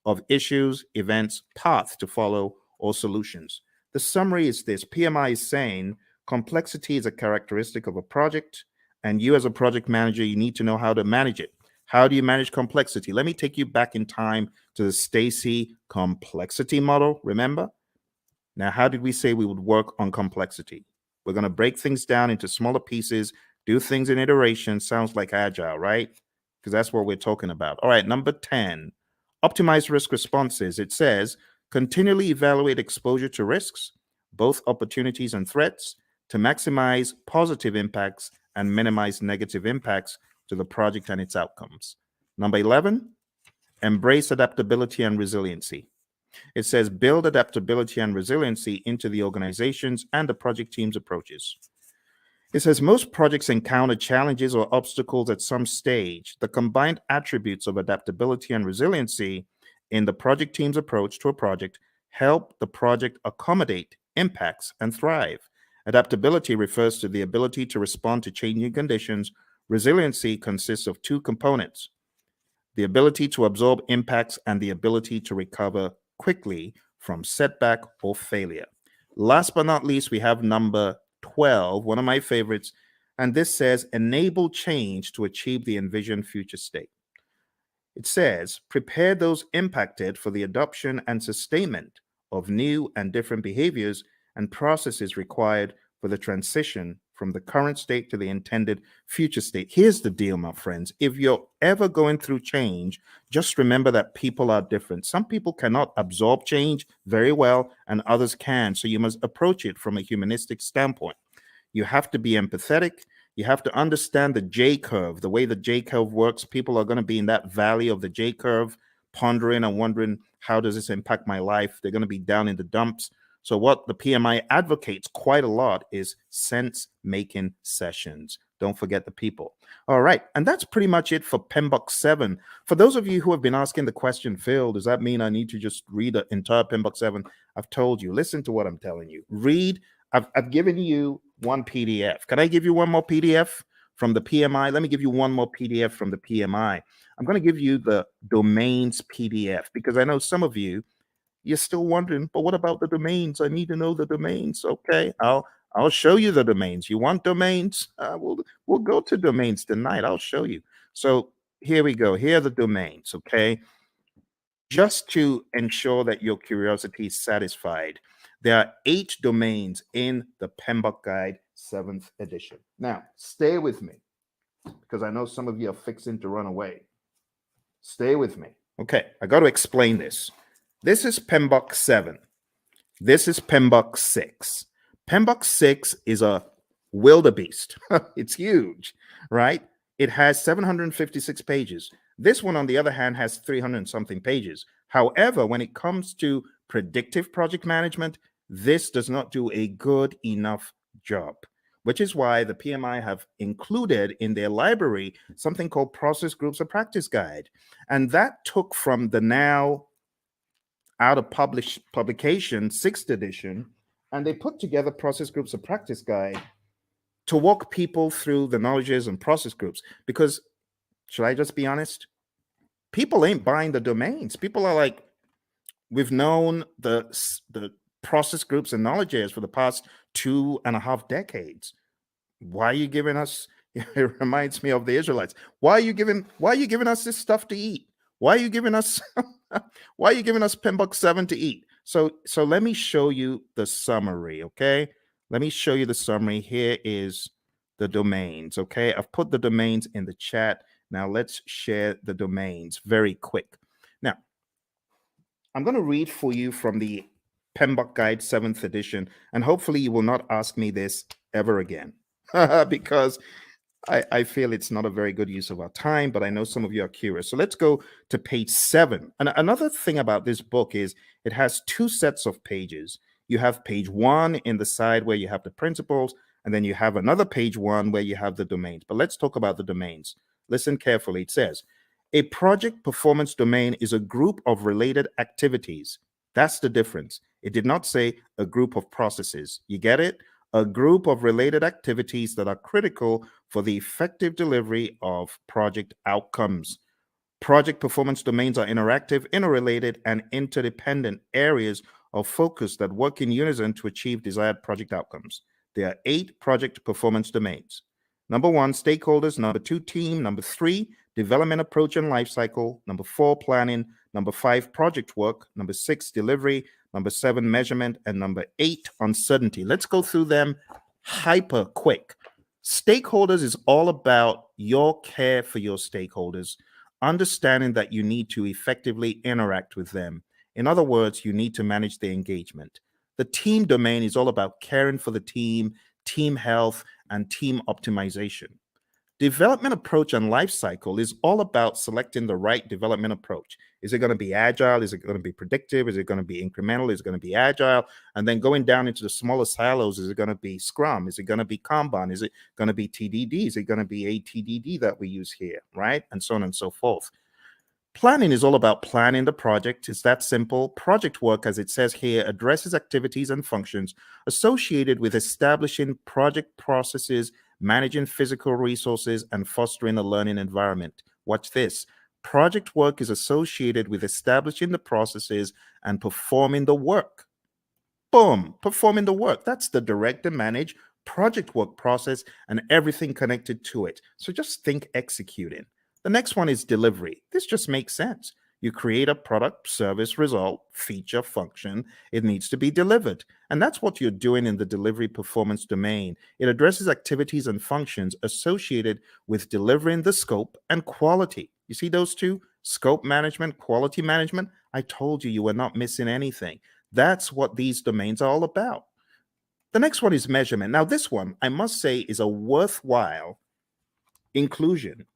of issues, events, paths to follow, or solutions. The summary is this. PMI is saying complexity is a characteristic of a project, and you as a project manager, you need to know how to manage it. How do you manage complexity? Let me take you back in time to the Stacy complexity model, remember? Now, how did we say we would work on complexity? We're going to break things down into smaller pieces, do things in iteration. Sounds like agile, right? Because that's what we're talking about. All right, number 10, optimize risk responses. It says continually evaluate exposure to risks, both opportunities and threats, to maximize positive impacts and minimize negative impacts to the project and its outcomes. Number 11, embrace adaptability and resiliency. It says build adaptability and resiliency into the organizations and the project team's approaches. It says most projects encounter challenges or obstacles at some stage. The combined attributes of adaptability and resiliency in the project team's approach to a project help the project accommodate impacts and thrive. Adaptability refers to the ability to respond to changing conditions. Resiliency consists of 2 components: the ability to absorb impacts and the ability to recover quickly from setback or failure. Last but not least, we have number 12, one of my favorites, and this says enable change to achieve the envisioned future state. It says prepare those impacted for the adoption and sustainment of new and different behaviors and processes required for the transition from the current state to the intended future state. Here's the deal, my friends. If you're ever going through change, just remember that people are different. Some people cannot absorb change very well, and others can. So you must approach it from a humanistic standpoint. You have to be empathetic. You have to understand the J curve, the way the J curve works. People are going to be in that valley of the J curve, pondering and wondering, how does this impact my life? They're going to be down in the dumps. So what the PMI advocates quite a lot is sense-making sessions. Don't forget the people. All right, and that's pretty much it for PMBOK 7. For those of you who have been asking the question, Phil, does that mean I need to just read the entire PMBOK 7? I've told you, listen to what I'm telling you. Read, I've given you one PDF. Can I give you one more PDF from the PMI? Let me give you one more PDF from the PMI. I'm going to give you the domains PDF because I know some of you, you're still wondering, but what about the domains? I need to know the domains. Okay, I'll show you the domains. You want domains? We'll go to domains tonight. I'll show you. So here we go. Here are the domains. Okay, just to ensure that your curiosity is satisfied, there are 8 domains in the PMBOK Guide 7th edition. Now, stay with me because I know some of you are fixing to run away. Stay with me. Okay, I got to explain this. This is PMBOK 7. This is PMBOK 6. PMBOK 6 is a wildebeest. It's huge, right? It has 756 pages. This one, on the other hand, has 300 and something pages. However, when it comes to predictive project management, this does not do a good enough job, which is why the PMI have included in their library something called Process Groups of Practice Guide. And that took from the now out of publication 6th edition, and they put together Process Groups of Practice Guide to walk people through the knowledges and process groups. Because, should I just be honest? People ain't buying the domains. People are like, we've known the process groups and knowledge areas for the past 2.5 decades. Why are you giving us? It reminds me of the Israelites. Why are you giving us this stuff to eat? Why are you giving us why are you giving us PMBOK 7 to eat? So let me show you the summary, okay? Let me show you the summary. Here is the domains, okay? I've put the domains in the chat. Now let's share the domains very quick. Now, I'm going to read for you from the PMBOK Guide 7th edition, and hopefully you will not ask me this ever again because I feel it's not a very good use of our time, but I know some of you are curious. So let's go to page 7. And another thing about this book is it has 2 sets of pages. You have page 1 in the side where you have the principles, and then you have another page 1 where you have the domains. But let's talk about the domains. Listen carefully. It says, a project performance domain is a group of related activities. That's the difference. It did not say a group of processes. You get it? A group of related activities that are critical for the effective delivery of project outcomes. Project performance domains are interactive, interrelated, and interdependent areas of focus that work in unison to achieve desired project outcomes. There are 8 project performance domains. Number 1, stakeholders. Number 2, team. Number 3, development approach and lifecycle. Number 4, planning. Number 5, project work. Number 6, delivery. Number 7, measurement. And number 8, uncertainty. Let's go through them hyper quick. Stakeholders is all about your care for your stakeholders, understanding that you need to effectively interact with them. In other words, you need to manage their engagement. The team domain is all about caring for the team, team health, and team optimization. Development approach and life cycle is all about selecting the right development approach. Is it going to be agile? Is it going to be predictive? Is it going to be incremental? Is it going to be agile? And then going down into the smaller silos, is it going to be Scrum? Is it going to be Kanban? Is it going to be TDD? Is it going to be ATDD that we use here, right? And so on and so forth. Planning is all about planning the project. It's that simple. Project work, as it says here, addresses activities and functions associated with establishing project processes, managing physical resources, and fostering a learning environment. Watch this. Project work is associated with establishing the processes and performing the work. Boom, performing the work. That's the direct and manage project work process and everything connected to it. So just think executing. The next one is delivery. This just makes sense. You create a product, service, result, feature, function. It needs to be delivered. And that's what you're doing in the delivery performance domain. It addresses activities and functions associated with delivering the scope and quality. You see those two? Scope management, quality management. I told you you were not missing anything. That's what these domains are all about. The next one is measurement. Now, this one, I must say, is a worthwhile inclusion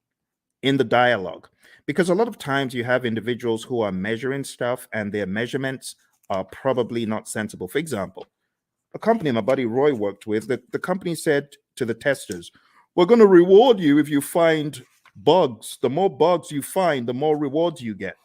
in the dialogue, because a lot of times you have individuals who are measuring stuff and their measurements are probably not sensible. For example, a company my buddy Roy worked with, the company said to the testers, we're going to reward you if you find bugs. The more bugs you find, the more rewards you get.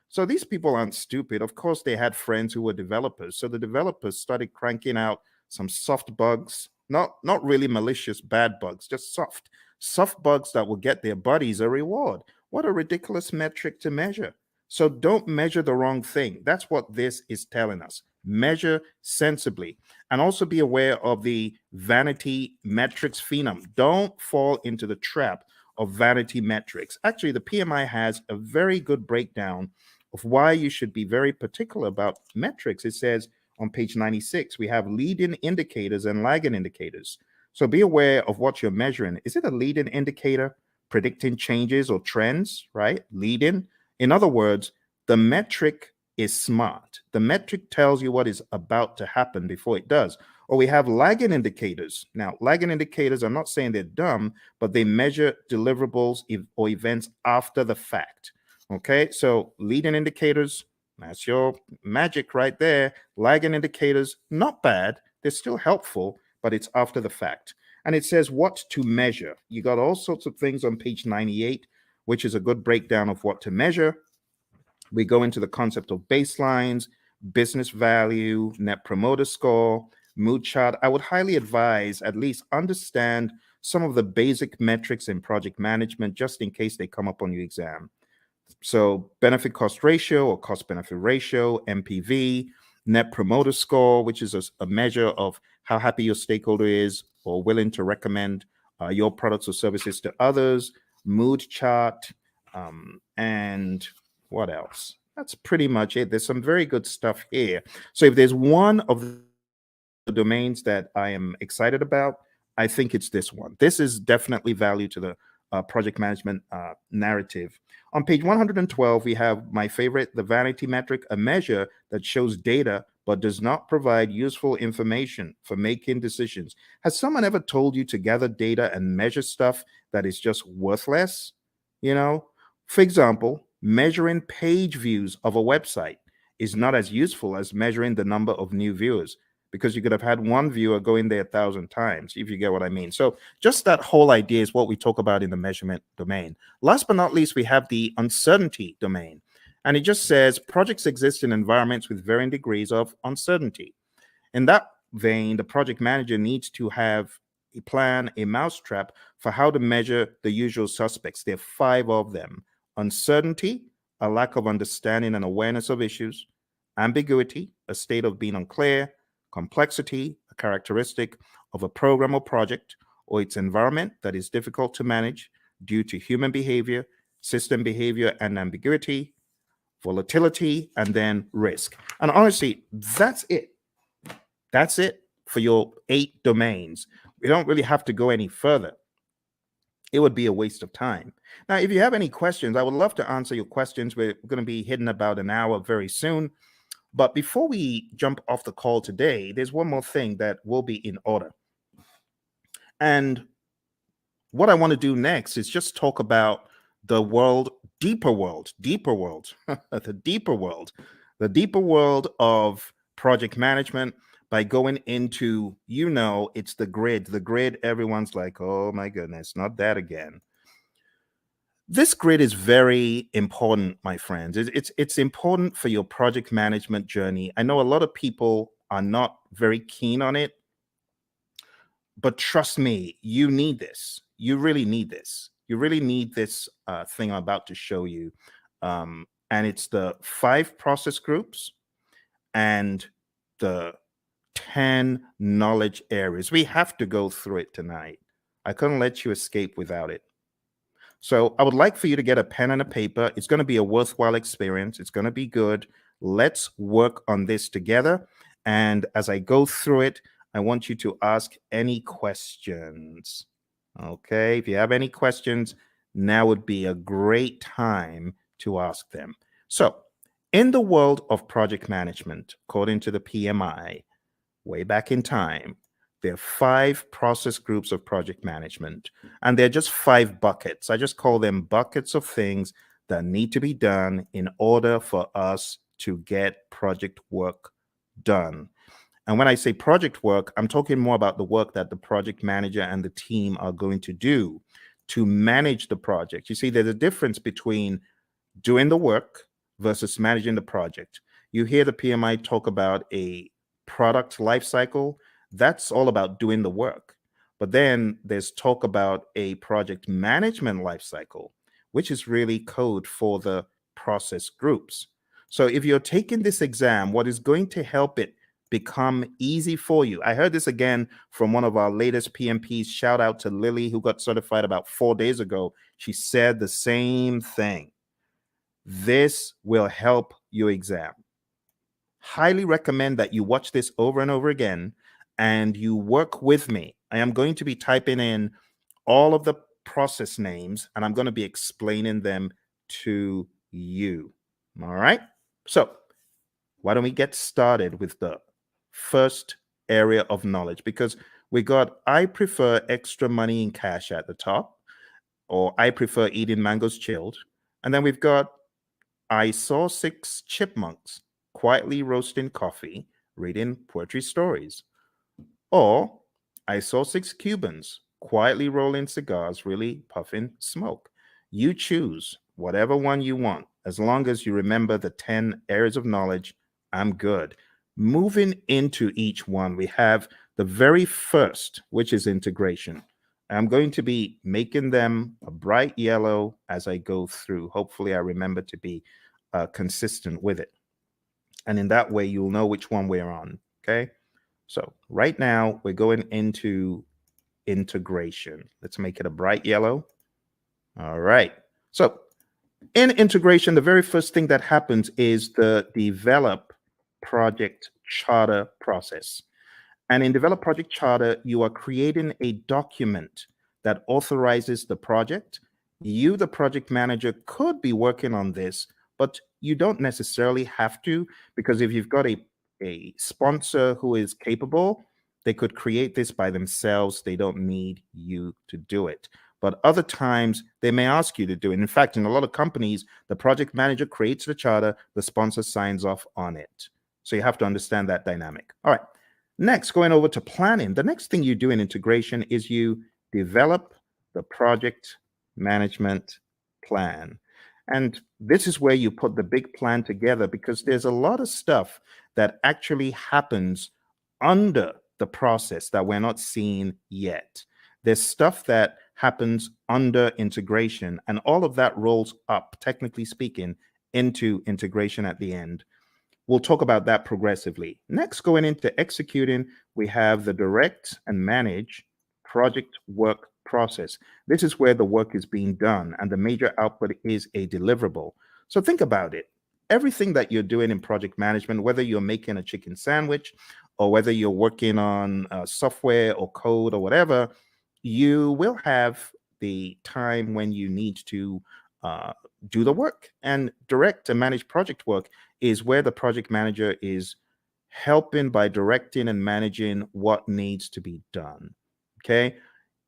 So these people aren't stupid. Of course, they had friends who were developers. So the developers started cranking out some soft bugs, not really malicious bad bugs, just soft bugs that will get their buddies a reward. What a ridiculous metric to measure. So don't measure the wrong thing. That's what this is telling us. Measure sensibly, and also be aware of the vanity metrics phenom. Don't fall into the trap of vanity metrics. Actually, the PMI has a very good breakdown of why you should be very particular about metrics. It says on page 96, we have leading indicators and lagging indicators. So be aware of what you're measuring. Is it a leading indicator predicting changes or trends, right? Leading. In other words, the metric is smart. The metric tells you what is about to happen before it does. Or we have lagging indicators. Now, lagging indicators, I'm not saying they're dumb, but they measure deliverables or events after the fact. Okay, so leading indicators, that's your magic right there. Lagging indicators, not bad. They're still helpful, but it's after the fact. And it says what to measure. You got all sorts of things on page 98, which is a good breakdown of what to measure. We go into the concept of baselines, business value, net promoter score, mood chart. I would highly advise at least understand some of the basic metrics in project management just in case they come up on your exam. So benefit cost ratio or cost benefit ratio, MPV, net promoter score, which is a measure of how happy your stakeholder is or willing to recommend your products or services to others, mood chart, and what else? That's pretty much it. There's some very good stuff here. So if there's one of the domains that I am excited about, I think it's this one. This is definitely value to the project management narrative. On page 112, we have my favorite, the vanity metric, a measure that shows data but does not provide useful information for making decisions. Has someone ever told you to gather data and measure stuff that is just worthless? You know, for example, measuring page views of a website is not as useful as measuring the number of new viewers, because you could have had one viewer go in there 1,000 times, if you get what I mean. So just that whole idea is what we talk about in the measurement domain. Last but not least, we have the uncertainty domain. And it just says projects exist in environments with varying degrees of uncertainty. In that vein, the project manager needs to have a plan, a mousetrap for how to measure the usual suspects. There are 5 of them: uncertainty, a lack of understanding and awareness of issues; ambiguity, a state of being unclear; complexity, a characteristic of a program or project or its environment that is difficult to manage due to human behavior, system behavior, and ambiguity; volatility; and then risk. And honestly, that's it. That's it for your 8 domains. We don't really have to go any further. It would be a waste of time. Now, if you have any questions, I would love to answer your questions. We're going to be hitting about an hour very soon. But before we jump off the call today, there's one more thing that will be in order. And what I want to do next is just talk about the deeper world, the deeper world of project management by going into, it's the grid. Everyone's like, oh my goodness, not that again. This grid is very important, my friends. It's important for your project management journey. I know a lot of people are not very keen on it, but trust me, you need this. You really need this. You really need this thing I'm about to show you. And it's the 5 process groups and the 10 knowledge areas. We have to go through it tonight. I couldn't let you escape without it. So I would like for you to get a pen and a paper. It's going to be a worthwhile experience. It's going to be good. Let's work on this together. And as I go through it, I want you to ask any questions. Okay, if you have any questions, now would be a great time to ask them. So in the world of project management, according to the PMI, way back in time, there are 5 process groups of project management, and they're just 5 buckets. I just call them buckets of things that need to be done in order for us to get project work done. And when I say project work, I'm talking more about the work that the project manager and the team are going to do to manage the project. You see, there's a difference between doing the work versus managing the project. You hear the PMI talk about a product life cycle. That's all about doing the work. But then there's talk about a project management life cycle, which is really code for the process groups. So if you're taking this exam, what is going to help it become easy for you? I heard this again from one of our latest PMPs. Shout out to Lily, who got certified about 4 days ago. She said the same thing. This will help your exam. Highly recommend that you watch this over and over again and you work with me. I am going to be typing in all of the process names and I'm going to be explaining them to you. All right. So why don't we get started with the first area of knowledge? Because we got, I prefer extra money in cash at the top, or I prefer eating mangoes chilled. And then we've got, I saw 6 chipmunks quietly roasting coffee, reading poetry stories. Or I saw 6 Cubans quietly rolling cigars, really puffing smoke. You choose whatever one you want. As long as you remember the 10 areas of knowledge, I'm good. Moving into each one, we have the very first, which is integration. I'm going to be making them a bright yellow as I go through. Hopefully, I remember to be consistent with it. And in that way, you'll know which one we're on. Okay. So right now, we're going into integration. Let's make it a bright yellow. All right. So in integration, the very first thing that happens is the develop project charter process. And in Develop Project Charter, you are creating a document that authorizes the project. You, the project manager, could be working on this, but you don't necessarily have to, because if you've got a sponsor who is capable, they could create this by themselves. They don't need you to do it. But other times, they may ask you to do it. In fact, in a lot of companies, the project manager creates the charter, the sponsor signs off on it. So you have to understand that dynamic. All right. Next, going over to planning, the next thing you do in integration is you develop the project management plan. And this is where you put the big plan together, because there's a lot of stuff that actually happens under the process that we're not seeing yet. There's stuff that happens under integration, and all of that rolls up, technically speaking, into integration at the end. We'll talk about that progressively. Next, going into executing, we have the direct and manage project work process. This is where the work is being done and the major output is a deliverable. So think about it. Everything that you're doing in project management, whether you're making a chicken sandwich or whether you're working on software or code or whatever, you will have the time when you need to do the work. And direct and manage project work is where the project manager is helping by directing and managing what needs to be done. Okay.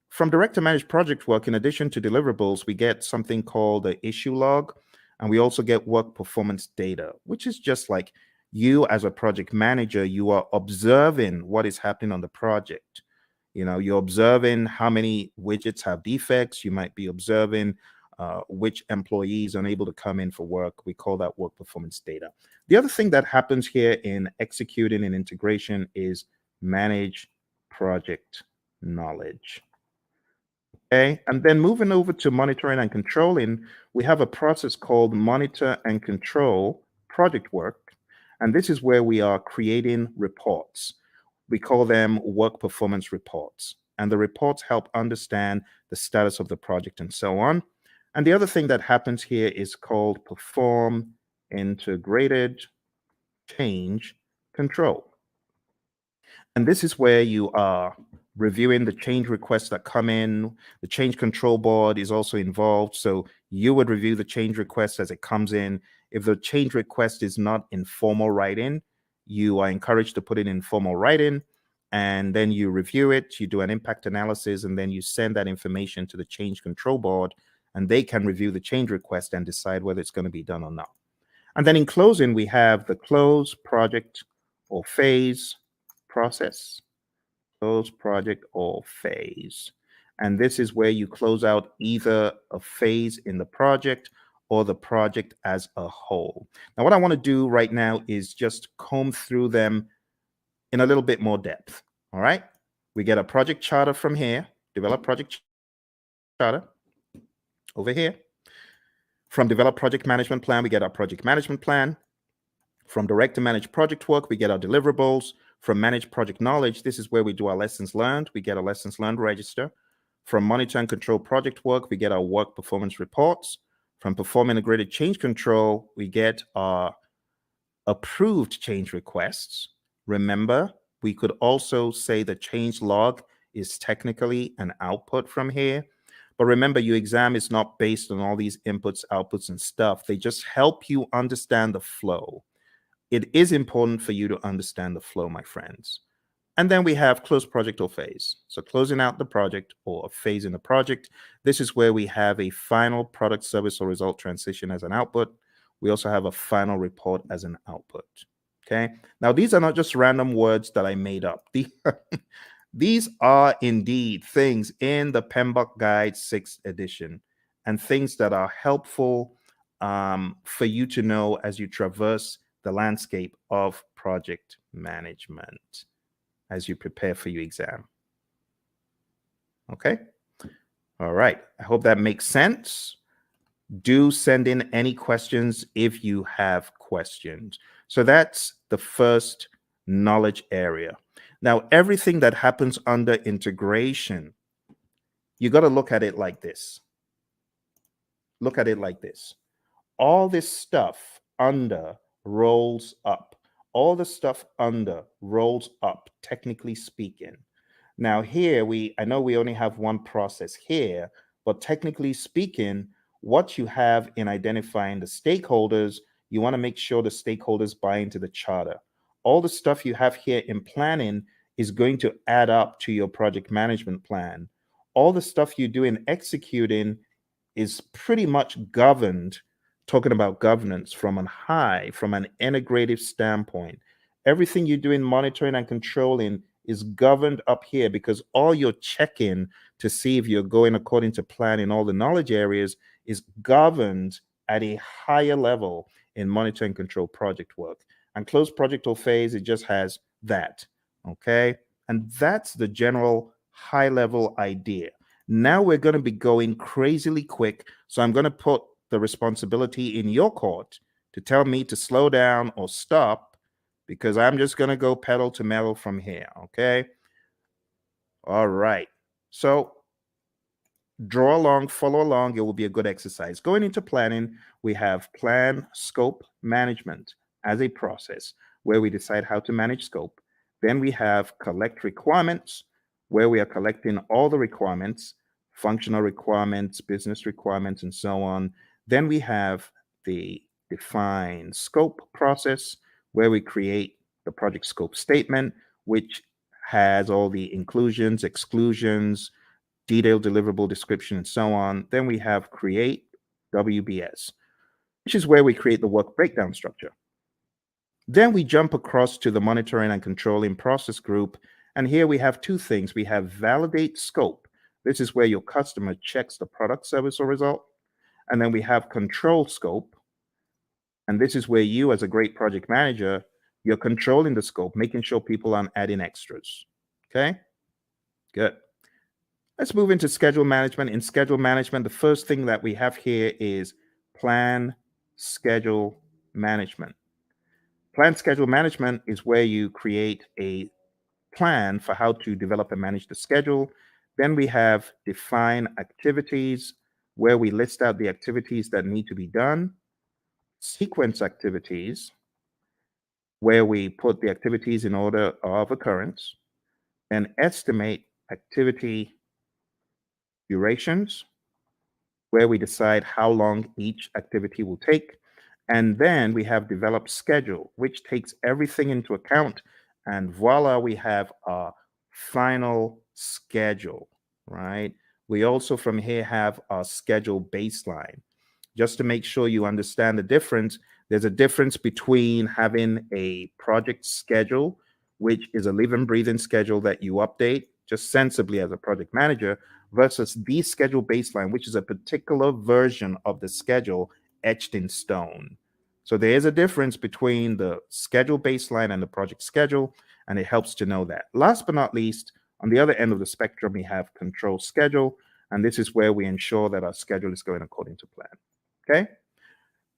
From direct to manage project work, in addition to deliverables, we get something called the issue log, and we also get work performance data, which is just like you as a project manager, you are observing what is happening on the project. You know, you're observing how many widgets have defects. You might be observing which employees are unable to come in for work. We call that work performance data. The other thing that happens here in executing and integration is manage project knowledge. Okay, and then moving over to monitoring and controlling, we have a process called monitor and control project work. And this is where we are creating reports. We call them work performance reports. And the reports help understand the status of the project and so on. And the other thing that happens here is called perform integrated change control. And this is where you are reviewing the change requests that come in. The change control board is also involved. So you would review the change request as it comes in. If the change request is not in formal writing, you are encouraged to put it in formal writing. And then you review it, you do an impact analysis, and then you send that information to the change control board, and they can review the change request and decide whether it's going to be done or not. And then in closing, we have the close project or phase process. Close project or phase. And this is where you close out either a phase in the project or the project as a whole. Now, what I want to do right now is just comb through them in a little bit more depth. All right. We get a project charter from here, develop project charter over here. From develop project management plan, we get our project management plan. From direct to manage project work, we get our deliverables. From manage project knowledge, this is where we do our lessons learned. We get a lessons learned register. From monitor and control project work, we get our work performance reports. From perform integrated change control, we get our approved change requests. Remember, we could also say the change log is technically an output from here. But remember, your exam is not based on all these inputs, outputs, and stuff. They just help you understand the flow. It is important for you to understand the flow, my friends. And then we have close project or phase. So closing out the project or a phase in the project. This is where we have a final product, service, or result transition as an output. We also have a final report as an output. Okay. Now, these are not just random words that I made up. These are indeed things in the PMBOK Guide 6th edition and things that are helpful for you to know as you traverse the landscape of project management as you prepare for your exam. Okay. All right. I hope that makes sense. Do send in any questions if you have questions. So that's the first knowledge area. Now, everything that happens under integration, you got to look at it like this. Look at it like this. All this stuff under rolls up. All the stuff under rolls up, technically speaking. Now here, I know we only have one process here, but technically speaking, what you have in identifying the stakeholders, you want to make sure the stakeholders buy into the charter. All the stuff you have here in planning is going to add up to your project management plan. All the stuff you do in executing is pretty much governed, talking about governance from an integrative standpoint. Everything you do in monitoring and controlling is governed up here because all you're checking to see if you're going according to plan in all the knowledge areas is governed at a higher level in monitor and control project work. And close project or phase, it just has that. Okay. And that's the general high level idea. Now we're going to be going crazily quick. So I'm going to put the responsibility in your court to tell me to slow down or stop because I'm just going to go pedal to metal from here. Okay. All right. So draw along, follow along. It will be a good exercise. Going into planning, we have plan, scope, management as a process where we decide how to manage scope. Then we have collect requirements, where we are collecting all the requirements, functional requirements, business requirements, and so on. Then we have the define scope process, where we create the project scope statement, which has all the inclusions, exclusions, detailed deliverable description, and so on. Then we have create WBS, which is where we create the work breakdown structure. Then we jump across to the monitoring and controlling process group. And here we have two things. We have validate scope. This is where your customer checks the product, service, or result. And then we have control scope. And this is where you, as a great project manager, you're controlling the scope, making sure people aren't adding extras. Okay, good. Let's move into schedule management. In schedule management, the first thing that we have here is plan schedule management. Plan schedule management is where you create a plan for how to develop and manage the schedule. Then we have define activities, where we list out the activities that need to be done. Sequence activities, where we put the activities in order of occurrence. And estimate activity durations, where we decide how long each activity will take. And then we have develop schedule, which takes everything into account. And voila, we have our final schedule, right? We also from here have our schedule baseline. Just to make sure you understand the difference, There's a difference between having a project schedule, which is a living, breathing schedule that you update just sensibly as a project manager, versus the schedule baseline, which is a particular version of the schedule etched in stone. So there is a difference between the schedule baseline and the project schedule, and it helps to know that. Last but not least, on the other end of the spectrum, we have control schedule, and this is where we ensure that our schedule is going according to plan. Okay?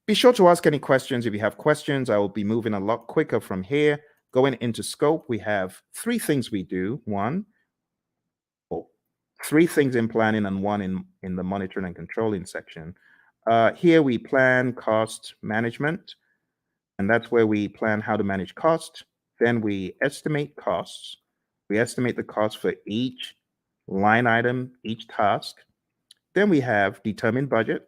Be sure to ask any questions. If you have questions, I will be moving a lot quicker from here. Going into scope, we have three things we do. Three things in planning and one in the monitoring and controlling section. Here we plan cost management, and that's where we plan how to manage cost. Then we estimate costs. We estimate the cost for each line item, each task. Then we have determine budget.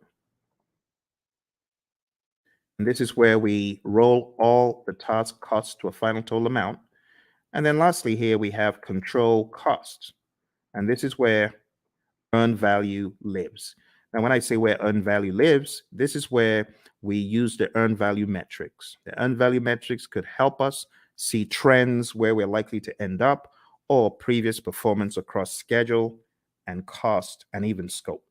And this is where we roll all the task costs to a final total amount. And then lastly, here we have control costs. And this is where earned value lives. Now, when I say where earned value lives, this is where we use the earned value metrics. The earned value metrics could help us see trends where we're likely to end up, or previous performance across schedule and cost and even scope.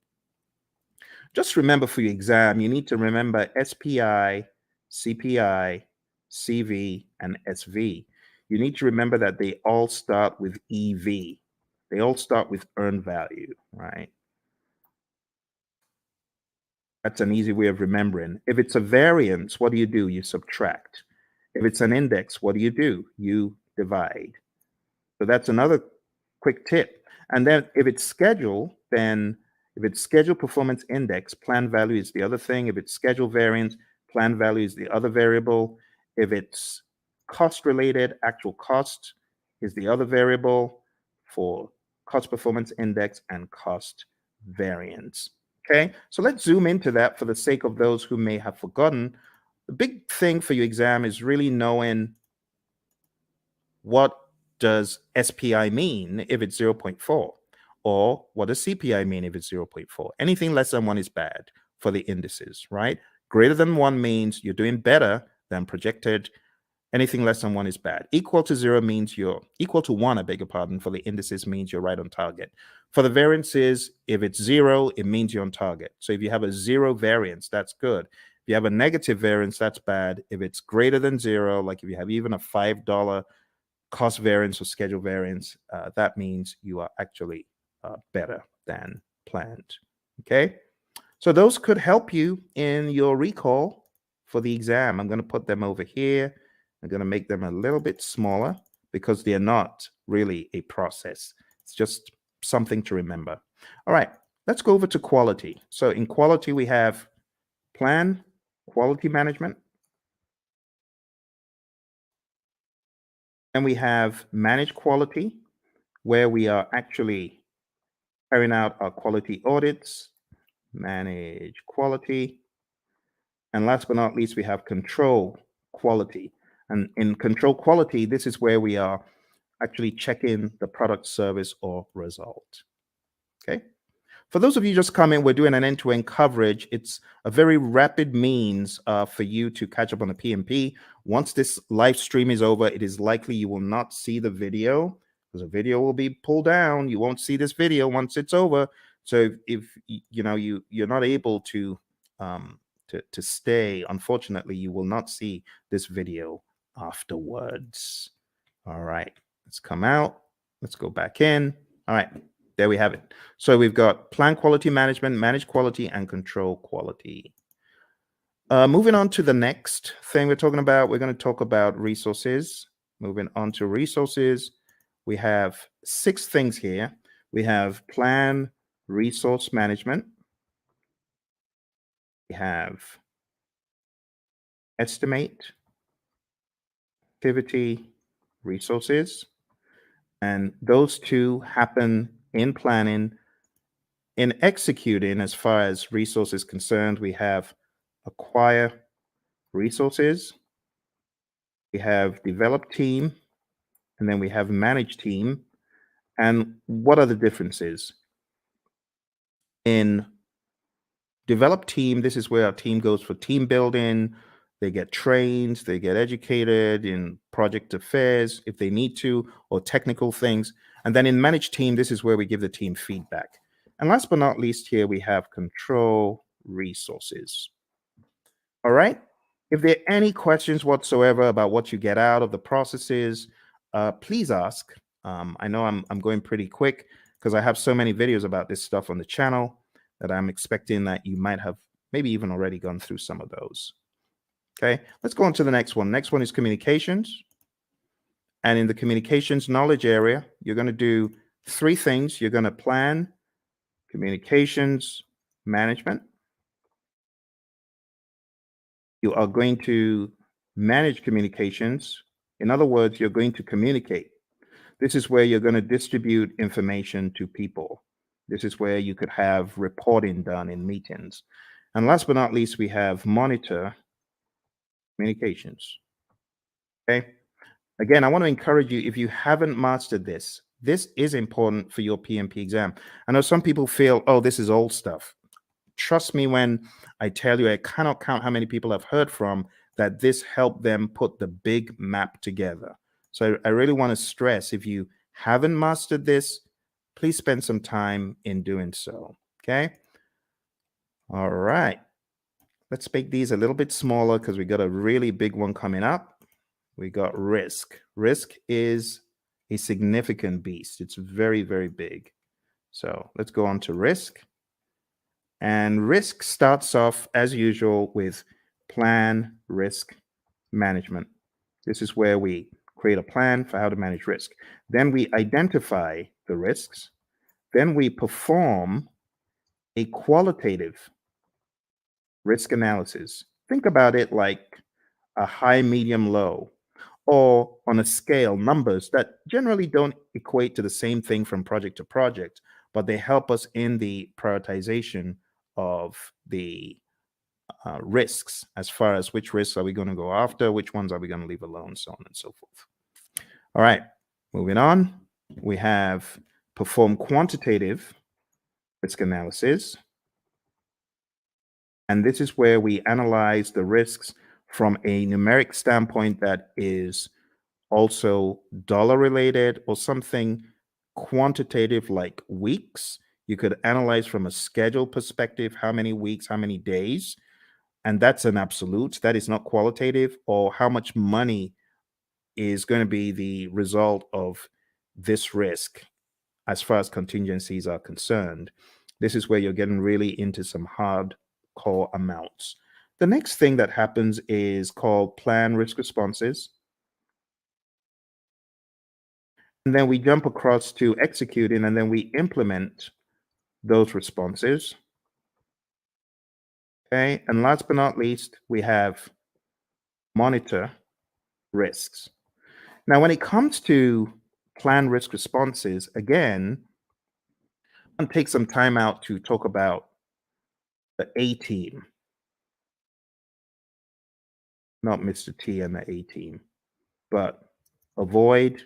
Just remember for your exam, you need to remember SPI, CPI, CV, and SV. You need to remember that they all start with EV. They all start with earned value, right? That's an easy way of remembering. If it's a variance, what do? You subtract. If it's an index, what do? You divide. So that's another quick tip. And then if it's schedule, then if it's schedule performance index, plan value is the other thing. If it's schedule variance, plan value is the other variable. If it's cost related, actual cost is the other variable for cost performance index and cost variance. Okay, so let's zoom into that for the sake of those who may have forgotten. The big thing for your exam is really knowing what does SPI mean if it's 0.4, or what does CPI mean if it's 0.4. Anything less than 1 is bad for the indices, right? Greater than 1 means you're doing better than projected. Anything less than 1 is bad. Equal to 0 means you're equal to 1, I beg your pardon, for the indices means you're right on target. For the variances, if it's 0, it means you're on target. So if you have a 0 variance, that's good. If you have a negative variance, that's bad. If it's greater than 0, like if you have even a $5 cost variance or schedule variance, that means you are actually better than planned. Okay, so those could help you in your recall for the exam. I'm going to put them over here. I'm going to make them a little bit smaller because they're not really a process. It's just something to remember. All right, let's go over to quality. So in quality, we have plan, quality management, and we have manage quality, where we are actually carrying out our quality audits, manage quality. And last but not least, we have control quality. And in control quality, this is where we are actually checking the product, service, or result. Okay. For those of you just coming, we're doing an end-to-end coverage. It's a very rapid means for you to catch up on the PMP. Once this live stream is over, it is likely you will not see the video because the video will be pulled down. You won't see this video once it's over. So if you know you're not able to stay, unfortunately, you will not see this video afterwards. All right, let's come out. Let's go back in. All right. There we have it. So we've got plan quality management, manage quality, and control quality. Moving on to the next thing we're talking about, we're going to talk about resources. Moving on to resources, we have 6 things here. We have plan resource management. We have estimate, activity, resources. And those two happen in planning. In executing, as far as resources concerned, we have acquire resources, we have develop team, and then we have manage team. And what are the differences? In develop team, this is where our team goes for team building, They get trained, they get educated in project affairs if they need to, or technical things. And then in managed team, this is where we give the team feedback. And last but not least, here we have control resources. All right. If there are any questions whatsoever about what you get out of the processes, please ask. I know I'm going pretty quick because I have so many videos about this stuff on the channel that I'm expecting that you might have maybe even already gone through some of those. Okay, let's go on to the next one. Next one is communications. And in the communications knowledge area, you're going to do three things. You're going to plan communications management. You are going to manage communications. In other words, you're going to communicate. This is where you're going to distribute information to people. This is where you could have reporting done in meetings. And last but not least, we have monitor communications. Okay. Again, I want to encourage you, if you haven't mastered this, this is important for your PMP exam. I know some people feel, oh, this is old stuff. Trust me when I tell you, I cannot count how many people I've heard from that this helped them put the big map together. So I really want to stress, if you haven't mastered this, please spend some time in doing so. Okay. All right. Let's make these a little bit smaller because we got a really big one coming up. We got risk. Risk is a significant beast. It's very, very big. So let's go on to risk. And risk starts off as usual with plan risk management. This is where we create a plan for how to manage risk. Then we identify the risks. Then we perform a qualitative risk analysis. Think about it like a high, medium, low, or on a scale, numbers that generally don't equate to the same thing from project to project, but they help us in the prioritization of the risks, as far as which risks are we going to go after, which ones are we going to leave alone, so on and so forth. All right, moving on. We have perform quantitative risk analysis. And this is where we analyze the risks from a numeric standpoint that is also dollar related or something quantitative like weeks. You could analyze from a schedule perspective, how many weeks, how many days, and that's an absolute. That is not qualitative. Or how much money is going to be the result of this risk as far as contingencies are concerned. This is where you're getting really into some hardcore amounts. The next thing that happens is called plan risk responses. And then we jump across to executing, and then we implement those responses. Okay, and last but not least, we have monitor risks. Now, when it comes to plan risk responses, again, I'll take some time out to talk about the A team, not Mr. T and the A team, but avoid,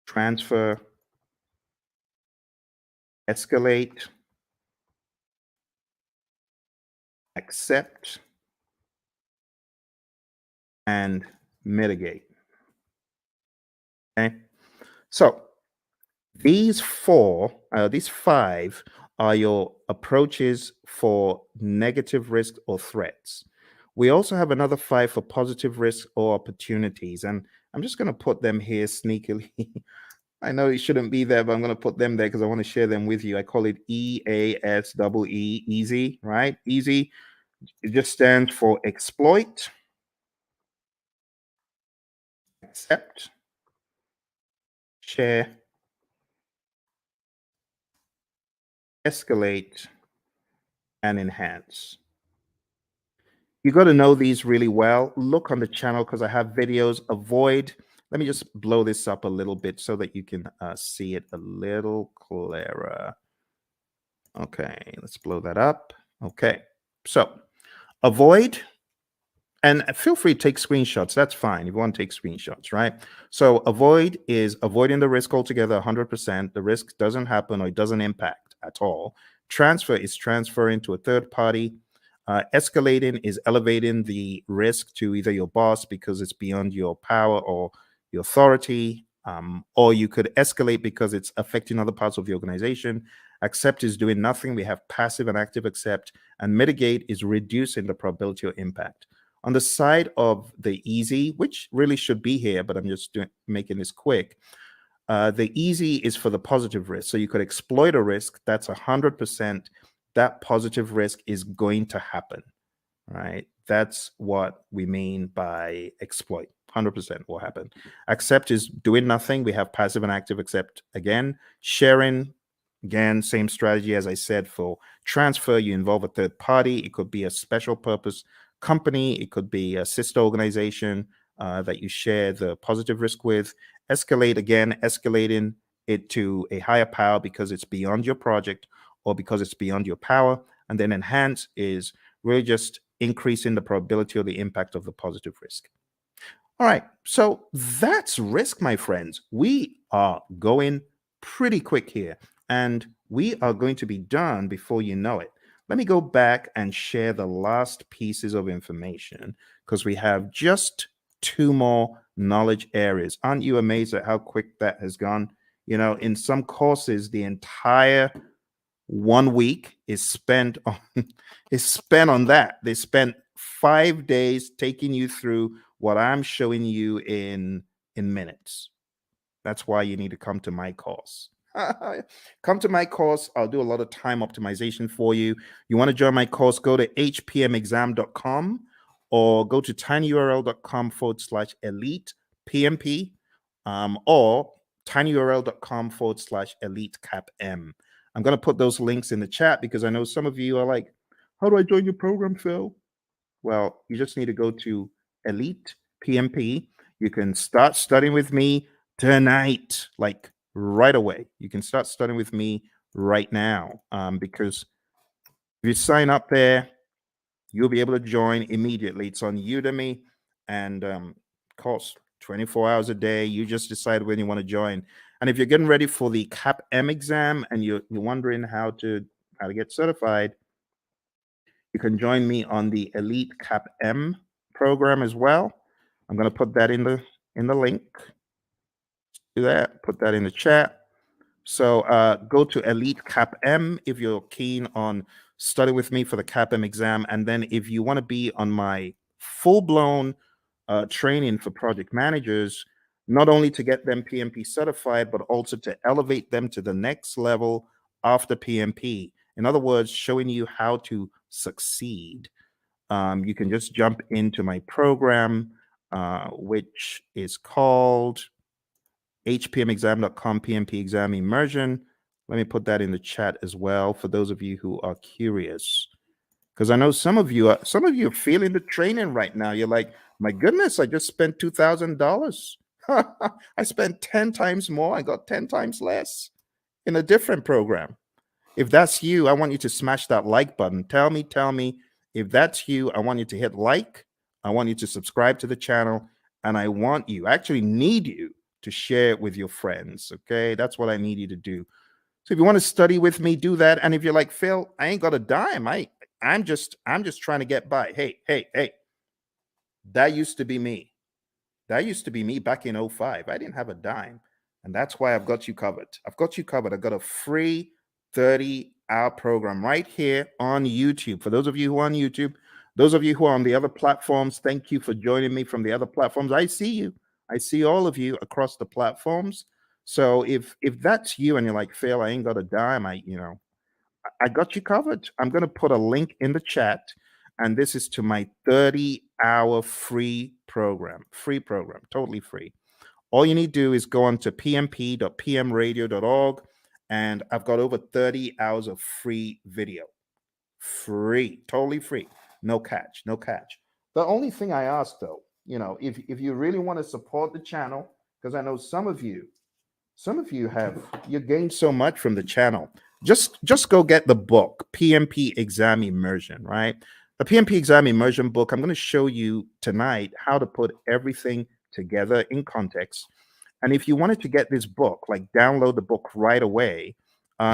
transfer, escalate, accept, and mitigate. Okay, so these five are your approaches for negative risk or threats. We also have another five for positive risk or opportunities, and I'm just going to put them here sneakily. I know it shouldn't be there, but I'm going to put them there because I want to share them with you. I call it EASEE, easy, right? Easy. It just stands for exploit, accept, share, escalate, and enhance. You got to know these really well. Look on the channel because I have videos. Avoid. Let me just blow this up a little bit so that you can see it a little clearer. Okay, let's blow that up. Okay, so avoid, and feel free to take screenshots. That's fine if you want to take screenshots, right? So avoid is avoiding the risk altogether, 100%. The risk doesn't happen or it doesn't impact at all. Transfer is transferring to a third party. Escalating is elevating the risk to either your boss because it's beyond your power or your authority, or you could escalate because it's affecting other parts of the organization. Accept is doing nothing. We have passive and active accept, and mitigate is reducing the probability or impact. On the side of the easy, which really should be here, but I'm just making this quick. The easy is for the positive risk. So you could exploit a risk that's 100%. That positive risk is going to happen, right? That's what we mean by exploit. 100% will happen. Accept is doing nothing. We have passive and active accept again. Sharing, again, same strategy as I said for transfer. You involve a third party. It could be a special purpose company. It could be a sister organization that you share the positive risk with. Escalate, again, escalating it to a higher power because it's beyond your project or because it's beyond your power. And then enhance is really just increasing the probability or the impact of the positive risk. All right, so that's risk, my friends. We are going pretty quick here, and we are going to be done before you know it. Let me go back and share the last pieces of information because we have just 2 more knowledge areas. Aren't you amazed at how quick that has gone? You know, in some courses, the entire 1 week is spent on that. They spent 5 days taking you through what I'm showing you in minutes. That's why you need to come to my course. Come to my course. I'll do a lot of time optimization for you. You want to join my course, go to hpmexam.com or go to tinyurl.com/elite PMP, or tinyurl.com/elite CAPM. I'm going to put those links in the chat because I know some of you are like, how do I join your program, Phil? Well, you just need to go to Elite PMP. You can start studying with me tonight, like right away. You can start studying with me right now, because if you sign up there, you'll be able to join immediately. It's on Udemy, and costs 24 hours a day. You just decide when you want to join. And if you're getting ready for the CAPM exam and you're wondering how to get certified, you can join me on the Elite CAPM program as well. I'm going to put that in the link. Do that. Put that in the chat. So go to Elite CAPM if you're keen on study with me for the CAPM exam, and then if you want to be on my full-blown training for project managers, not only to get them PMP certified, but also to elevate them to the next level after PMP. In other words, showing you how to succeed. You can just jump into my program, which is called hpmexam.com PMP exam immersion. Let me put that in the chat as well for those of you who are curious, because I know some of you are feeling the training right now. You're like, my goodness, I just spent $2,000. I spent 10 times more. I got 10 times less in a different program. If that's you, I want you to smash that like button. Tell me if that's you. I want you to hit like. I want you to subscribe to the channel, and I actually need you to share it with your friends. Okay, that's what I need you to do. So if you want to study with me, do that. And if you're like, Phil, I ain't got a dime. I'm just trying to get by. Hey, that used to be me. That used to be me back in 05. I didn't have a dime. And that's why I've got you covered. I've got a free 30-hour program right here on YouTube. For those of you who are on YouTube, those of you who are on the other platforms, thank you for joining me from the other platforms. I see you. I see all of you across the platforms. So if that's you and you're like, Phil, I ain't got a dime, I got you covered. I'm going to put a link in the chat, and this is to my 30-hour free program, totally free. All you need to do is go on to pmp.pmradio.org, and I've got over 30 hours of free video. Free, totally free. No catch. The only thing I ask, though, if you really want to support the channel, because I know some of you you gained so much from the channel. Just go get the book, PMP Exam Immersion, right? The PMP Exam Immersion book, I'm going to show you tonight how to put everything together in context. And if you wanted to get this book, like download the book right away,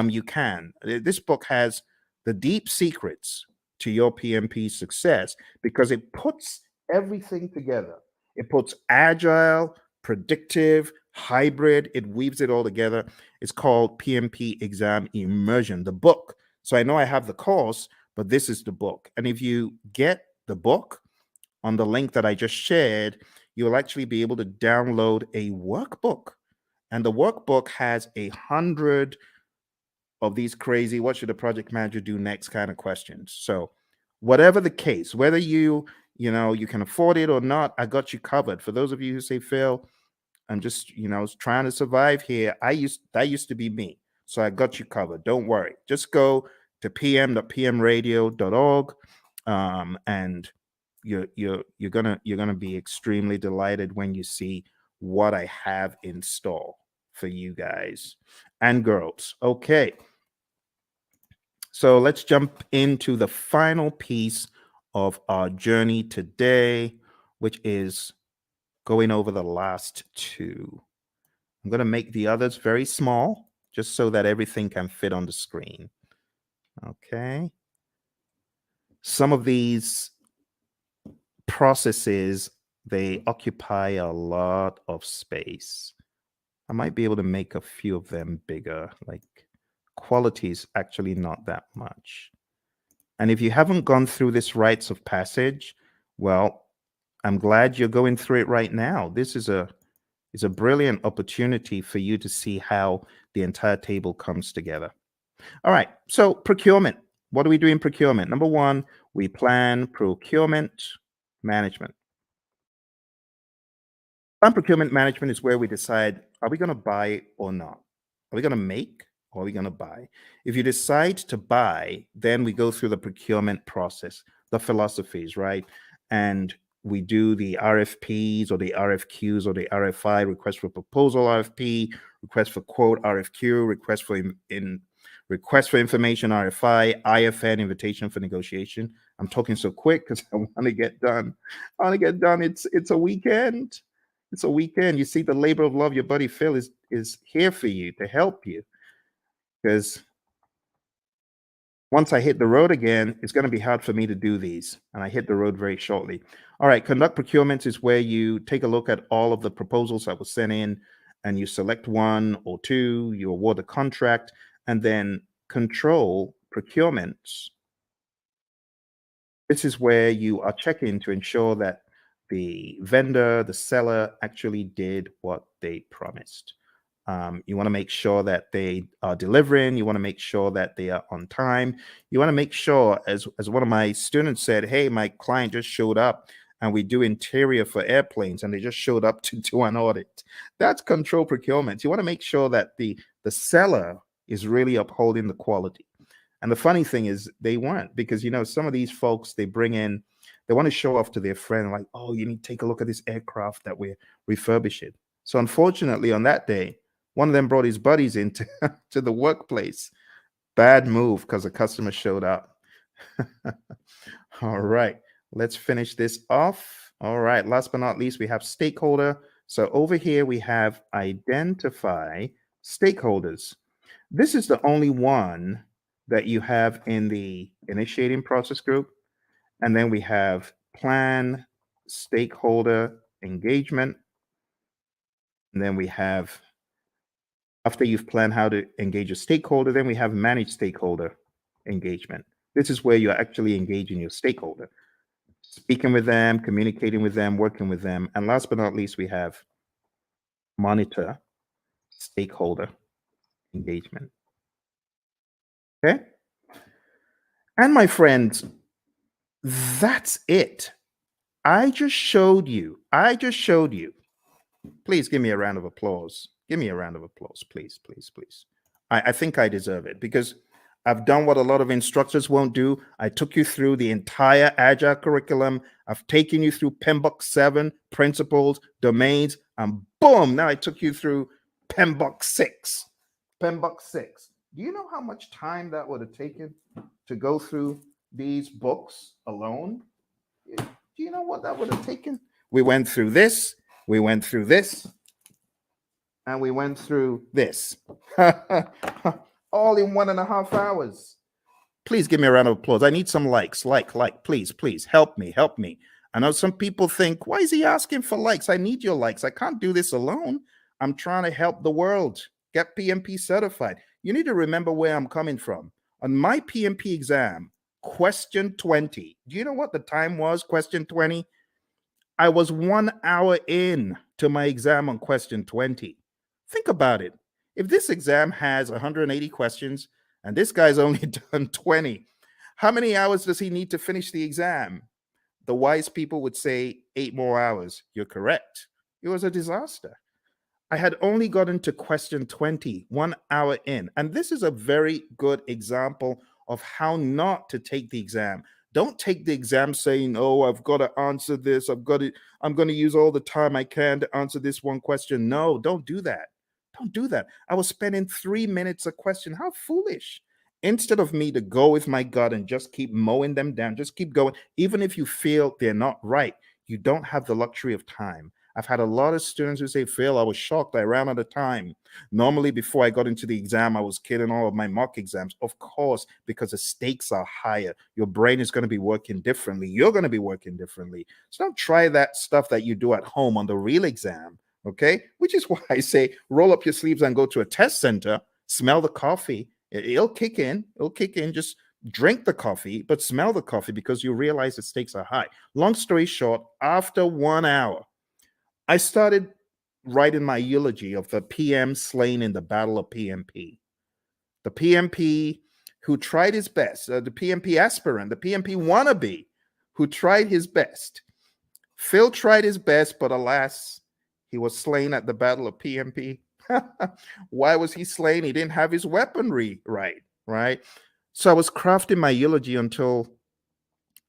you can. This book has the deep secrets to your PMP success because it puts everything together. It puts agile, predictive, hybrid, it weaves it all together. It's called PMP Exam Immersion, the book. So I know I have the course, but this is the book. And if you get the book on the link that I just shared, you'll actually be able to download a workbook. And the workbook has 100 of these crazy, what should a project manager do next kind of questions. So whatever the case, whether you can afford it or not, I got you covered. For those of you who say, Phil, I'm just, trying to survive here. That used to be me. So I got you covered. Don't worry. Just go to pm.pmradio.org, and you're gonna be extremely delighted when you see what I have in store for you guys and girls. Okay. So let's jump into the final piece of our journey today, which is going over the last two. I'm going to make the others very small, just so that everything can fit on the screen. Okay. Some of these processes, they occupy a lot of space. I might be able to make a few of them bigger, like quality is actually not that much. And if you haven't gone through this rites of passage, well, I'm glad you're going through it right now. This is a brilliant opportunity for you to see how the entire table comes together. All right, so procurement. What do we do in procurement? Number one, we plan procurement management. Plan procurement management is where we decide, are we going to buy or not? Are we going to make or are we going to buy? If you decide to buy, then we go through the procurement process, the philosophies, right? And we do the RFPs or the RFQs or the RFI, request for proposal RFP, request for quote RFQ, request for information RFI, IFN, invitation for negotiation. I'm talking so quick because I want to get done. I want to get done. It's a weekend. It's a weekend. You see, the labor of love, your buddy Phil is here for you to help you. Because once I hit the road again, it's going to be hard for me to do these. And I hit the road very shortly. All right, conduct procurements is where you take a look at all of the proposals that were sent in and you select one or two, you award a contract, and then control procurements. This is where you are checking to ensure that the vendor, the seller actually did what they promised. You want to make sure that they are delivering. You want to make sure that they are on time. You want to make sure, as one of my students said, hey, my client just showed up and we do interior for airplanes and they just showed up to do an audit. That's control procurement. You want to make sure that the seller is really upholding the quality. And the funny thing is they weren't, because, some of these folks, they bring in, they want to show off to their friend, like, oh, you need to take a look at this aircraft that we're refurbishing. So unfortunately, on that day, one of them brought his buddies into to the workplace. Bad move because the customer showed up. All right, let's finish this off. All right, last but not least, we have stakeholder. So over here, we have identify stakeholders. This is the only one that you have in the initiating process group. And then we have plan stakeholder engagement. And then we have, after you've planned how to engage a stakeholder, then we have manage stakeholder engagement. This is where you're actually engaging your stakeholder, speaking with them, communicating with them, working with them. And last but not least, we have monitor stakeholder engagement. Okay. And my friends, that's it. I just showed you. Please give me a round of applause. Give me a round of applause, please, please, please. I think I deserve it because I've done what a lot of instructors won't do. I took you through the entire Agile curriculum. I've taken you through PMBOK 7, principles, domains, and boom, now I took you through PMBOK 6. PMBOK 6. Do you know how much time that would have taken to go through these books alone? Do you know what that would have taken? We went through this, we went through this, and we went through this. All in 1.5 hours. Please give me a round of applause. I need some likes. Like, please, please help me, help me. I know some people think, why is he asking for likes? I need your likes. I can't do this alone. I'm trying to help the world get PMP certified. You need to remember where I'm coming from. On my PMP exam, question 20, do you know what the time was? Question 20? I was 1 hour in to my exam on question 20. Think about it. If this exam has 180 questions and this guy's only done 20, how many hours does he need to finish the exam? The wise people would say 8 more hours. You're correct. It was a disaster. I had only gotten to question 20, 1 hour in. And this is a very good example of how not to take the exam. Don't take the exam saying, oh, I've got to answer this. I'm going to use all the time I can to answer this one question. No, don't do that. Don't do that. I was spending 3 minutes a question. How foolish. Instead of me to go with my gut and just keep mowing them down, just keep going. Even if you feel they're not right, you don't have the luxury of time. I've had a lot of students who say, Phil, I was shocked. I ran out of time. Normally, before I got into the exam, I was killing all of my mock exams. Of course, because the stakes are higher. Your brain is going to be working differently. You're going to be working differently. So don't try that stuff that you do at home on the real exam, okay? Which is why I say roll up your sleeves and go to a test center, smell the coffee. It'll kick in. It'll kick in. Just drink the coffee, but smell the coffee because you realize the stakes are high. Long story short, after 1 hour, I started writing my eulogy of the PM slain in the Battle of PMP. The PMP who tried his best, the PMP aspirant, the PMP wannabe who tried his best. Phil tried his best, but alas, he was slain at the Battle of PMP. Why was he slain? He didn't have his weaponry right? So I was crafting my eulogy until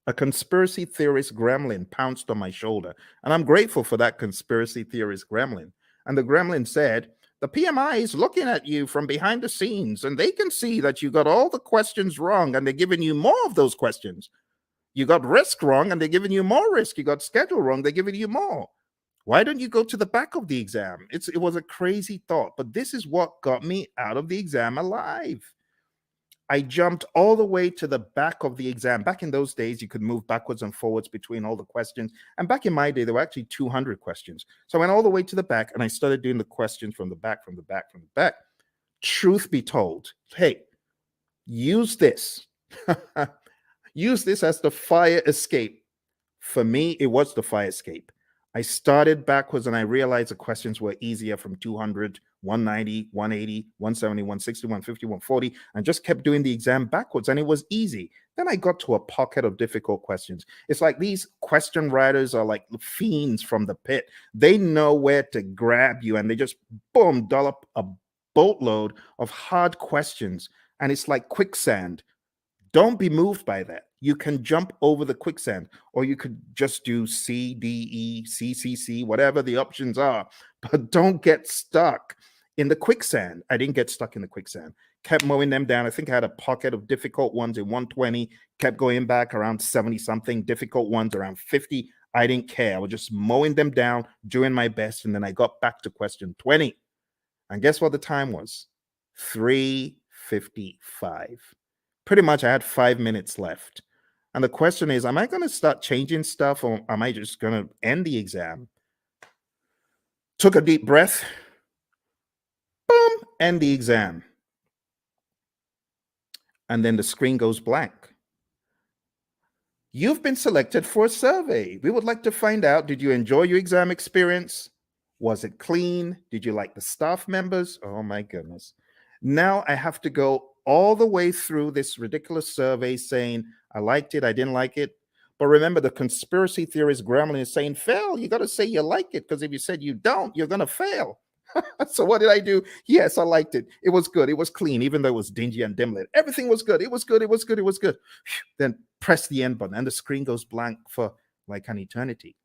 a conspiracy theorist gremlin pounced on my shoulder. And I'm grateful for that conspiracy theorist gremlin. And the gremlin said, the PMI is looking at you from behind the scenes, and they can see that you got all the questions wrong, and they're giving you more of those questions. You got risk wrong, and they're giving you more risk. You got schedule wrong, they're giving you more. Why don't you go to the back of the exam? It was a crazy thought, but this is what got me out of the exam alive. I jumped all the way to the back of the exam. Back in those days, you could move backwards and forwards between all the questions. And back in my day, there were actually 200 questions. So I went all the way to the back and I started doing the questions from the back, from the back, from the back. Truth be told, hey, use this. Use this as the fire escape. For me, it was the fire escape. I started backwards and I realized the questions were easier from 200, 190, 180, 170, 160, 150, 140, and just kept doing the exam backwards. And it was easy. Then I got to a pocket of difficult questions. It's like these question writers are like fiends from the pit. They know where to grab you and they just, boom, dollop a boatload of hard questions. And it's like quicksand. Don't be moved by that. You can jump over the quicksand, or you could just do C, D, E, C, C, C, whatever the options are, but don't get stuck in the quicksand. I didn't get stuck in the quicksand. Kept mowing them down. I think I had a pocket of difficult ones in 120, kept going back around 70 something, difficult ones around 50. I didn't care. I was just mowing them down, doing my best. And then I got back to question 20. And guess what the time was? 3:55. Pretty much I had 5 minutes left. And the question is, am I going to start changing stuff or am I just going to end the exam? Took a deep breath. Boom, end the exam. And then the screen goes blank. You've been selected for a survey. We would like to find out, did you enjoy your exam experience? Was it clean? Did you like the staff members? Oh my goodness. Now I have to go all the way through this ridiculous survey saying, I liked it, I didn't like it. But remember, the conspiracy theorist gremlin is saying, fail, you got to say you like it, because if you said you don't, you're going to fail. So what did I do? Yes, I liked it. It was good. It was clean, even though it was dingy and dim lit. Everything was good. It was good. It was good. It was good. Then press the end button and the screen goes blank for like an eternity.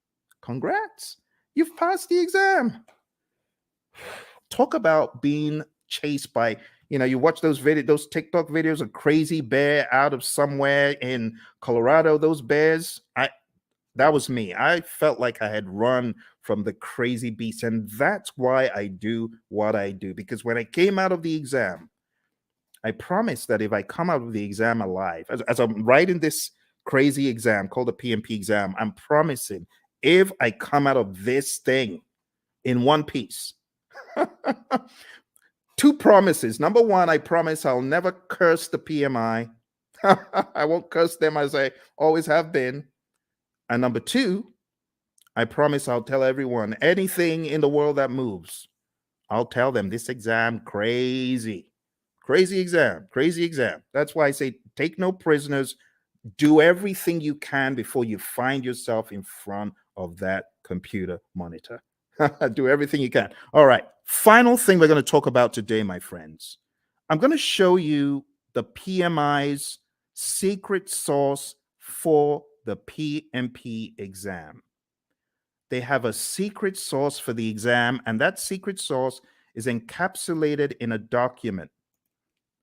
Congrats. You've passed the exam. Talk about being chased by, you watch those TikTok videos of crazy bear out of somewhere in Colorado, those bears. That was me. I felt like I had run from the crazy beast. And that's why I do what I do. Because when I came out of the exam, I promise that if I come out of the exam alive, as I'm writing this crazy exam called the PMP exam, I'm promising if I come out of this thing in one piece, two promises. Number one, I promise I'll never curse the PMI. I won't curse them as I always have been. And number two, I promise I'll tell everyone anything in the world that moves. I'll tell them this exam crazy. Crazy exam, crazy exam. That's why I say take no prisoners. Do everything you can before you find yourself in front of that computer monitor. Do everything you can. All right. Final thing we're going to talk about today, my friends. I'm going to show you the PMI's secret sauce for the PMP exam. They have a secret sauce for the exam, and that secret sauce is encapsulated in a document.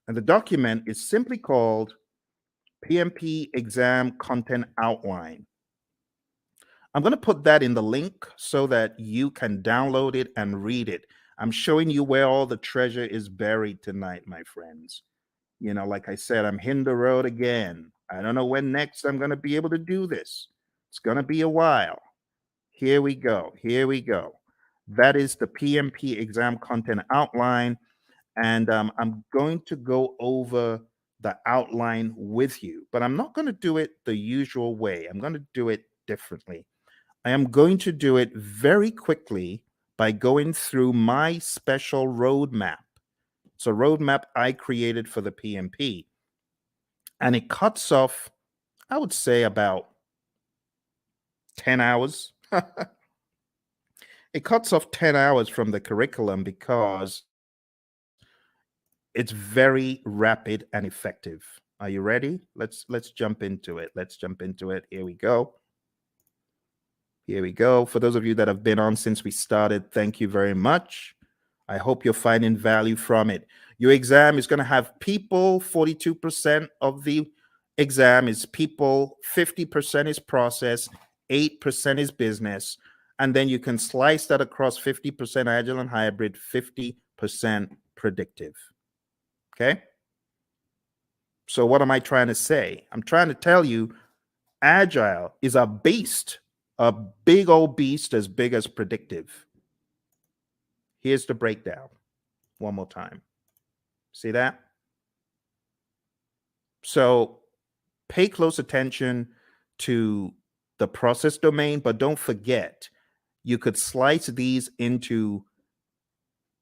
And the document is simply called PMP Exam Content Outline. I'm going to put that in the link so that you can download it and read it. I'm showing you where all the treasure is buried tonight, my friends. You know, like I said, I'm hitting the road again. I don't know when next I'm going to be able to do this. It's going to be a while. Here we go. Here we go. That is the PMP exam content outline. And I'm going to go over the outline with you, but I'm not going to do it the usual way. I'm going to do it differently. I am going to do it very quickly by going through my special roadmap. It's a roadmap I created for the PMP. And it cuts off, I would say, about 10 hours. It cuts off 10 hours from the curriculum because it's very rapid and effective. Are you ready? Let's jump into it. Let's jump into it. Here we go. Here we go. For those of you that have been on since we started, thank you very much. I hope you're finding value from it. Your exam is going to have people. 42% of the exam is people, 50% is process, 8% is business. And then you can slice that across 50% agile and hybrid, 50% predictive. Okay? So what am I trying to say? I'm trying to tell you agile is a beast, a big old beast as big as predictive. Here's the breakdown one more time. See that? So pay close attention to the process domain, but don't forget, you could slice these into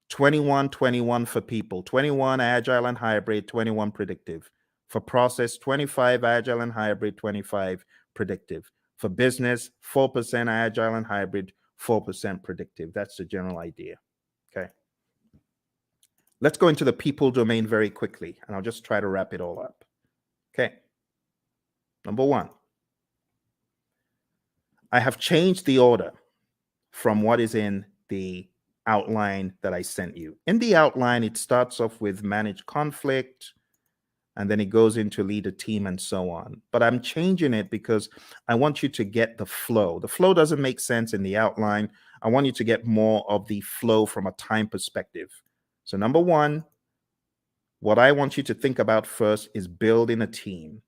21, 21 for people, 21 agile and hybrid, 21 predictive. For process, 25 agile and hybrid, 25 predictive. For business, 4% agile and hybrid, 4% predictive. That's the general idea. Okay. Let's go into the people domain very quickly, and I'll just try to wrap it all up. Okay. Number one, I have changed the order from what is in the outline that I sent you. In the outline, it starts off with manage conflict, and then it goes into lead a team and so on. But I'm changing it because I want you to get the flow. The flow doesn't make sense in the outline. I want you to get more of the flow from a time perspective. So number one, what I want you to think about first is building a team.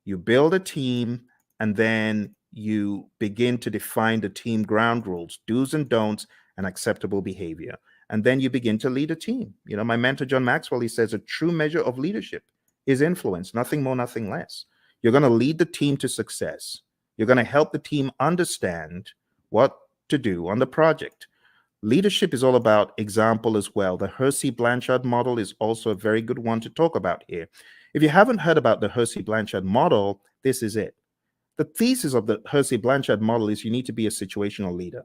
You build a team, and then you begin to define the team ground rules, do's and don'ts, and acceptable behavior. And then you begin to lead a team. You know, my mentor, John Maxwell, he says a true measure of leadership is influence, nothing more, nothing less. You're going to lead the team to success. You're going to help the team understand what to do on the project. Leadership is all about example as well. The Hersey-Blanchard model is also a very good one to talk about here. If you haven't heard about the Hersey-Blanchard model, this is it. The thesis of the Hersey-Blanchard model is you need to be a situational leader.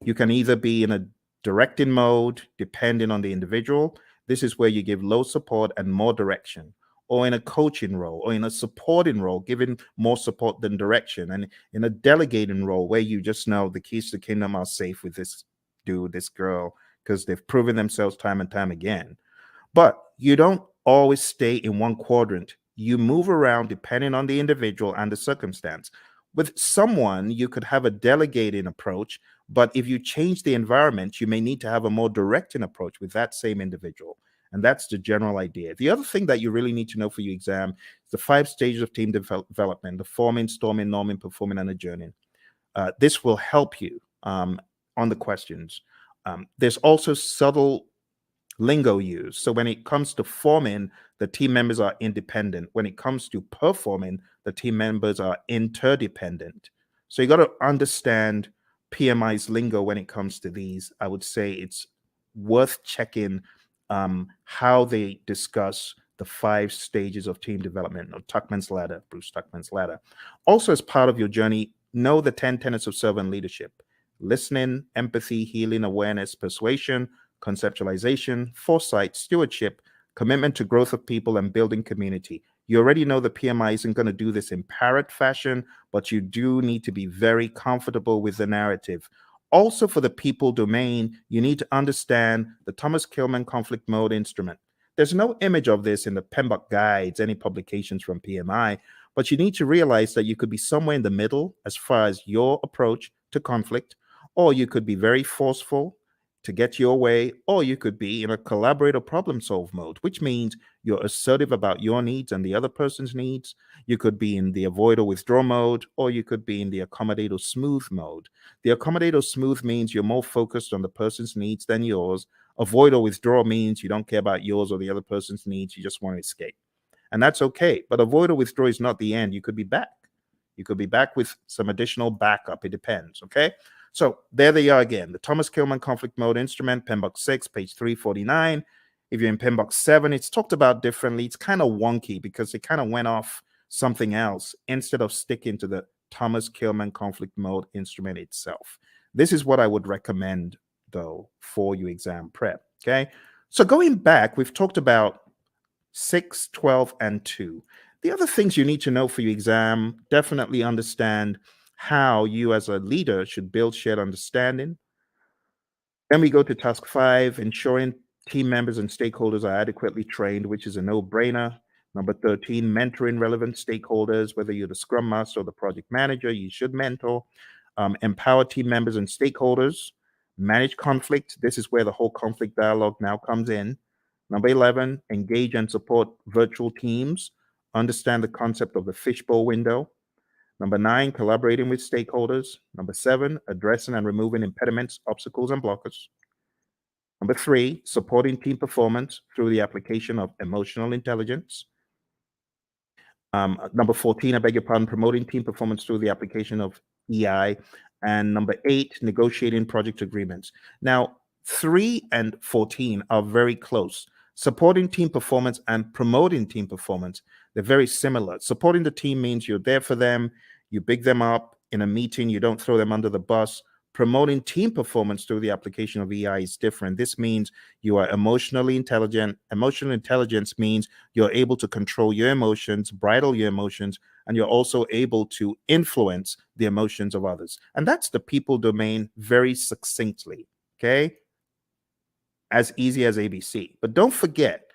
You can either be in a directing mode, depending on the individual. This is where you give low support and more direction, or in a coaching role, or in a supporting role, giving more support than direction, and in a delegating role where you just know the keys to the kingdom are safe with this dude, this girl, because they've proven themselves time and time again. But you don't always stay in one quadrant. You move around depending on the individual and the circumstance. With someone, you could have a delegating approach, but if you change the environment, you may need to have a more directing approach with that same individual. And that's the general idea. The other thing that you really need to know for your exam is the 5 stages of team development: the forming, storming, norming, performing, and adjourning. This will help you on the questions. There's also subtle lingo used. So when it comes to forming, the team members are independent. When it comes to performing, the team members are interdependent. So you got to understand PMI's lingo when it comes to these. I would say it's worth checking how they discuss the 5 stages of team development, or Tuckman's ladder, Bruce Tuckman's ladder. Also, as part of your journey, know the 10 tenets of servant leadership: listening, empathy, healing, awareness, persuasion, conceptualization, foresight, stewardship, commitment to growth of people, and building community. You already know the PMI isn't going to do this in parrot fashion, but you do need to be very comfortable with the narrative. Also, for the people domain, you need to understand the Thomas Kilmann conflict mode instrument. There's no image of this in the PMBOK guides, any publications from PMI, but you need to realize that you could be somewhere in the middle as far as your approach to conflict, or you could be very forceful to get your way, or you could be in a collaborate or problem solve mode, which means you're assertive about your needs and the other person's needs. You could be in the avoid or withdraw mode, or you could be in the accommodate or smooth mode. The accommodate or smooth means you're more focused on the person's needs than yours. Avoid or withdraw means you don't care about yours or the other person's needs. You just want to escape. And that's okay. But avoid or withdraw is not the end. You could be back. You could be back with some additional backup. It depends. Okay. So there they are again. The Thomas Kilmann conflict mode instrument, PMBOK 6, page 349. If you're in PMBOK 7, it's talked about differently. It's kind of wonky because it kind of went off something else instead of sticking to the Thomas Kilmann conflict mode instrument itself. This is what I would recommend, though, for your exam prep. Okay. So going back, we've talked about 6, 12, and 2. The other things you need to know for your exam: definitely understand how you as a leader should build shared understanding. Then we go to task 5, ensuring team members and stakeholders are adequately trained, which is a no-brainer. Number 13, mentoring relevant stakeholders. Whether you're the scrum master or the project manager, you should mentor. Empower team members and stakeholders. Manage conflict. This is where the whole conflict dialogue now comes in. Number 11, engage and support virtual teams. Understand the concept of the fishbowl window. Number 9, collaborating with stakeholders. Number 7, addressing and removing impediments, obstacles, and blockers. Number 3, supporting team performance through the application of emotional intelligence. Number 14, I beg your pardon, promoting team performance through the application of EI. And number 8, negotiating project agreements. Now, 3 and 14 are very close. Supporting team performance and promoting team performance, they're very similar. Supporting the team means you're there for them, you big them up in a meeting, you don't throw them under the bus. Promoting team performance through the application of EI is different. This means you are emotionally intelligent. Emotional intelligence means you're able to control your emotions, bridle your emotions, and you're also able to influence the emotions of others. And that's the people domain very succinctly. Okay. As easy as ABC. But don't forget,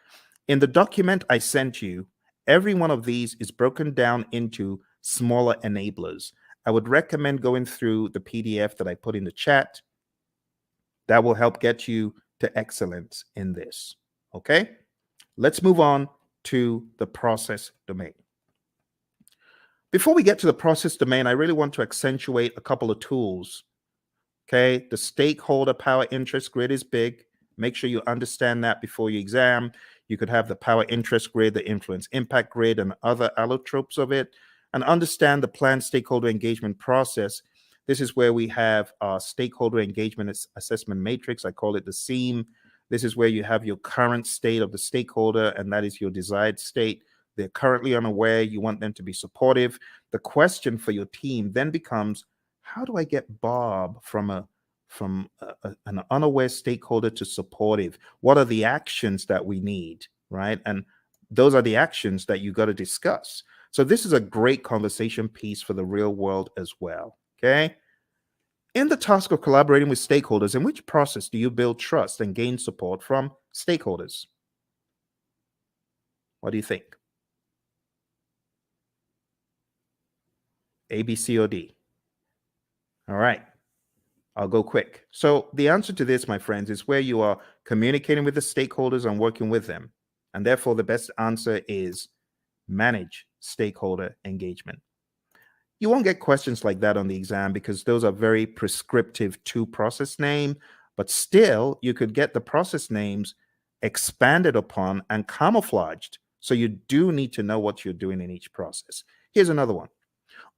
in the document I sent you, every one of these is broken down into smaller enablers. I would recommend going through the PDF that I put in the chat. That will help get you to excellence in this. Okay? Let's move on to the process domain. Before we get to the process domain, I really want to accentuate a couple of tools. Okay? The stakeholder power interest grid is big. Make sure you understand that before your exam. You could have the power interest grid, the influence impact grid, and other allotropes of it. And understand the planned stakeholder engagement process. This is where we have our stakeholder engagement assessment matrix. I call it the SEAM. This is where you have your current state of the stakeholder, and that is your desired state. They're currently unaware. You want them to be supportive. The question for your team then becomes, how do I get Bob from an unaware stakeholder to supportive? What are the actions that we need, right? And those are the actions that you got to discuss. So this is a great conversation piece for the real world as well, okay? In the task of collaborating with stakeholders, in which process do you build trust and gain support from stakeholders? What do you think? A, B, C, or D? All right. I'll go quick. So the answer to this, my friends, is where you are communicating with the stakeholders and working with them. And therefore, the best answer is manage stakeholder engagement. You won't get questions like that on the exam because those are very prescriptive to process name, but still you could get the process names expanded upon and camouflaged. So you do need to know what you're doing in each process. Here's another one.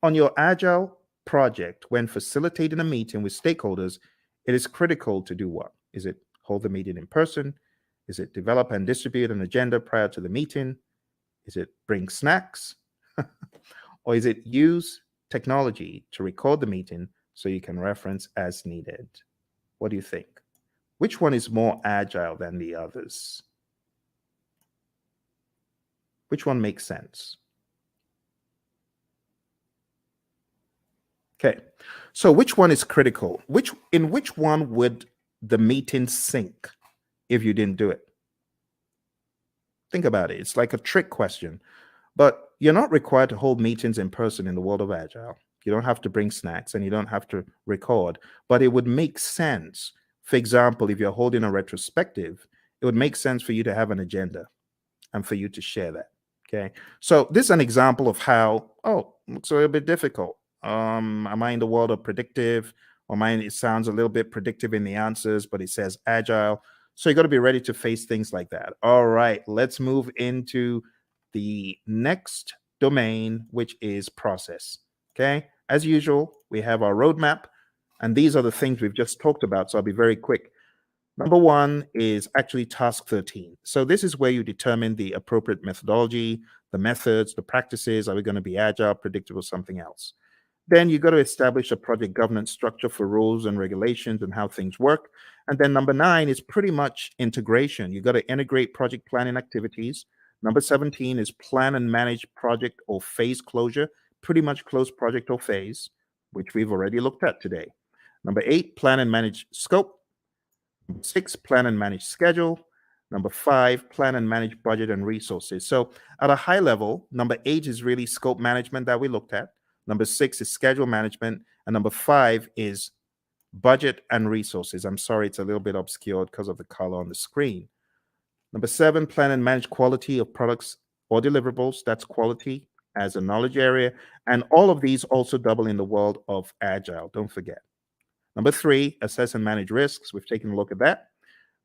On your agile project, when facilitating a meeting with stakeholders, it is critical to do what? Is it hold the meeting in person? Is it develop and distribute an agenda prior to the meeting? Is it bring snacks? Or is it use technology to record the meeting so you can reference as needed? What do you think? Which one is more agile than the others? Which one makes sense? Okay, so which one is critical? In which one would the meeting sink if you didn't do it? Think about it. It's like a trick question. But you're not required to hold meetings in person in the world of Agile. You don't have to bring snacks and you don't have to record, but it would make sense. For example, if you're holding a retrospective, it would make sense for you to have an agenda and for you to share that. Okay. So this is an example of how, oh, looks a little bit difficult. Am I in the world of predictive? Or mine, it sounds a little bit predictive in the answers, but it says agile. So you got to be ready to face things like that. All right, let's move into the next domain, which is process. Okay. As usual, we have our roadmap, and these are the things we've just talked about. So I'll be very quick. Number one is actually task 13. So this is where you determine the appropriate methodology, the methods, the practices. Are we going to be agile, predictive, or something else? Then you got to establish a project governance structure for rules and regulations and how things work. And then number 9 is pretty much integration. You got to integrate project planning activities. Number 17 is plan and manage project or phase closure, pretty much close project or phase, which we've already looked at today. Number 8, plan and manage scope. Number 6, plan and manage schedule. Number 5, plan and manage budget and resources. So at a high level, number 8 is really scope management that we looked at. Number 6 is schedule management. And number 5 is budget and resources. I'm sorry, it's a little bit obscured because of the color on the screen. Number 7, plan and manage quality of products or deliverables. That's quality as a knowledge area. And all of these also double in the world of agile. Don't forget. Number 3, assess and manage risks. We've taken a look at that.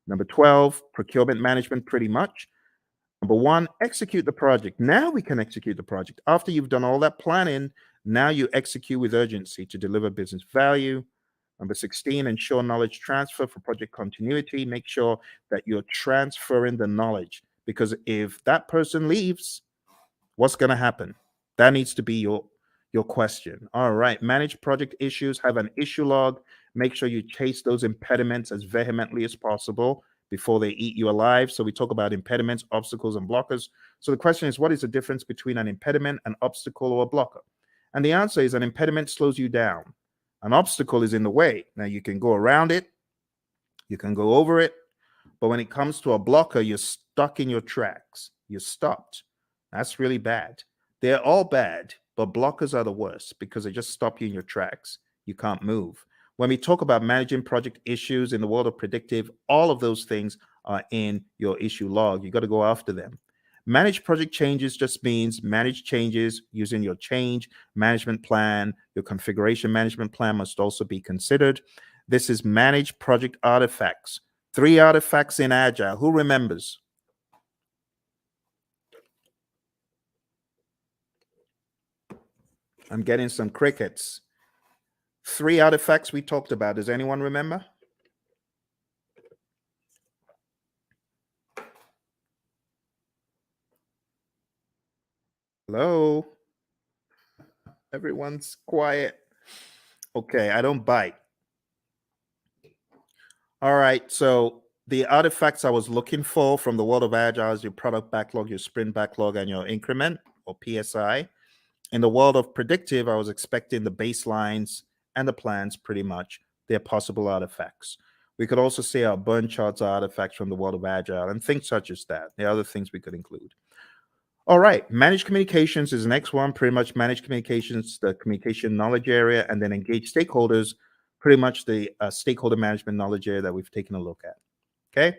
Number 12, procurement management, pretty much. Number 1, execute the project. Now we can execute the project. After you've done all that planning, now you execute with urgency to deliver business value. Number 16, ensure knowledge transfer for project continuity. Make sure that you're transferring the knowledge, because if that person leaves, what's going to happen? That needs to be your question. All right, manage project issues, have an issue log. Make sure you chase those impediments as vehemently as possible before they eat you alive. So we talk about impediments, obstacles, and blockers. So the question is, what is the difference between an impediment, an obstacle, or a blocker? And the answer is an impediment slows you down. An obstacle is in the way. Now you can go around it, you can go over it, but when it comes to a blocker, you're stuck in your tracks. You're stopped. That's really bad. They're all bad, but blockers are the worst because they just stop you in your tracks. You can't move. When we talk about managing project issues in the world of predictive, all of those things are in your issue log. You got to go after them. Manage project changes just means manage changes using your change management plan. Your configuration management plan must also be considered. This is manage project artifacts. 3 artifacts in Agile. Who remembers? I'm getting some crickets. 3 artifacts we talked about. Does anyone remember? Hello? Everyone's quiet. Okay, I don't bite. All right, so the artifacts I was looking for from the world of Agile is your product backlog, your sprint backlog, and your increment or PSI. In the world of predictive, I was expecting the baselines and the plans pretty much. They're possible artifacts. We could also say our burn charts are artifacts from the world of Agile and things such as that. There are other things we could include. All right, managed communications is the next one. Pretty much managed communications, the communication knowledge area, and then engage stakeholders pretty much the stakeholder management knowledge area that we've taken a look at. Okay.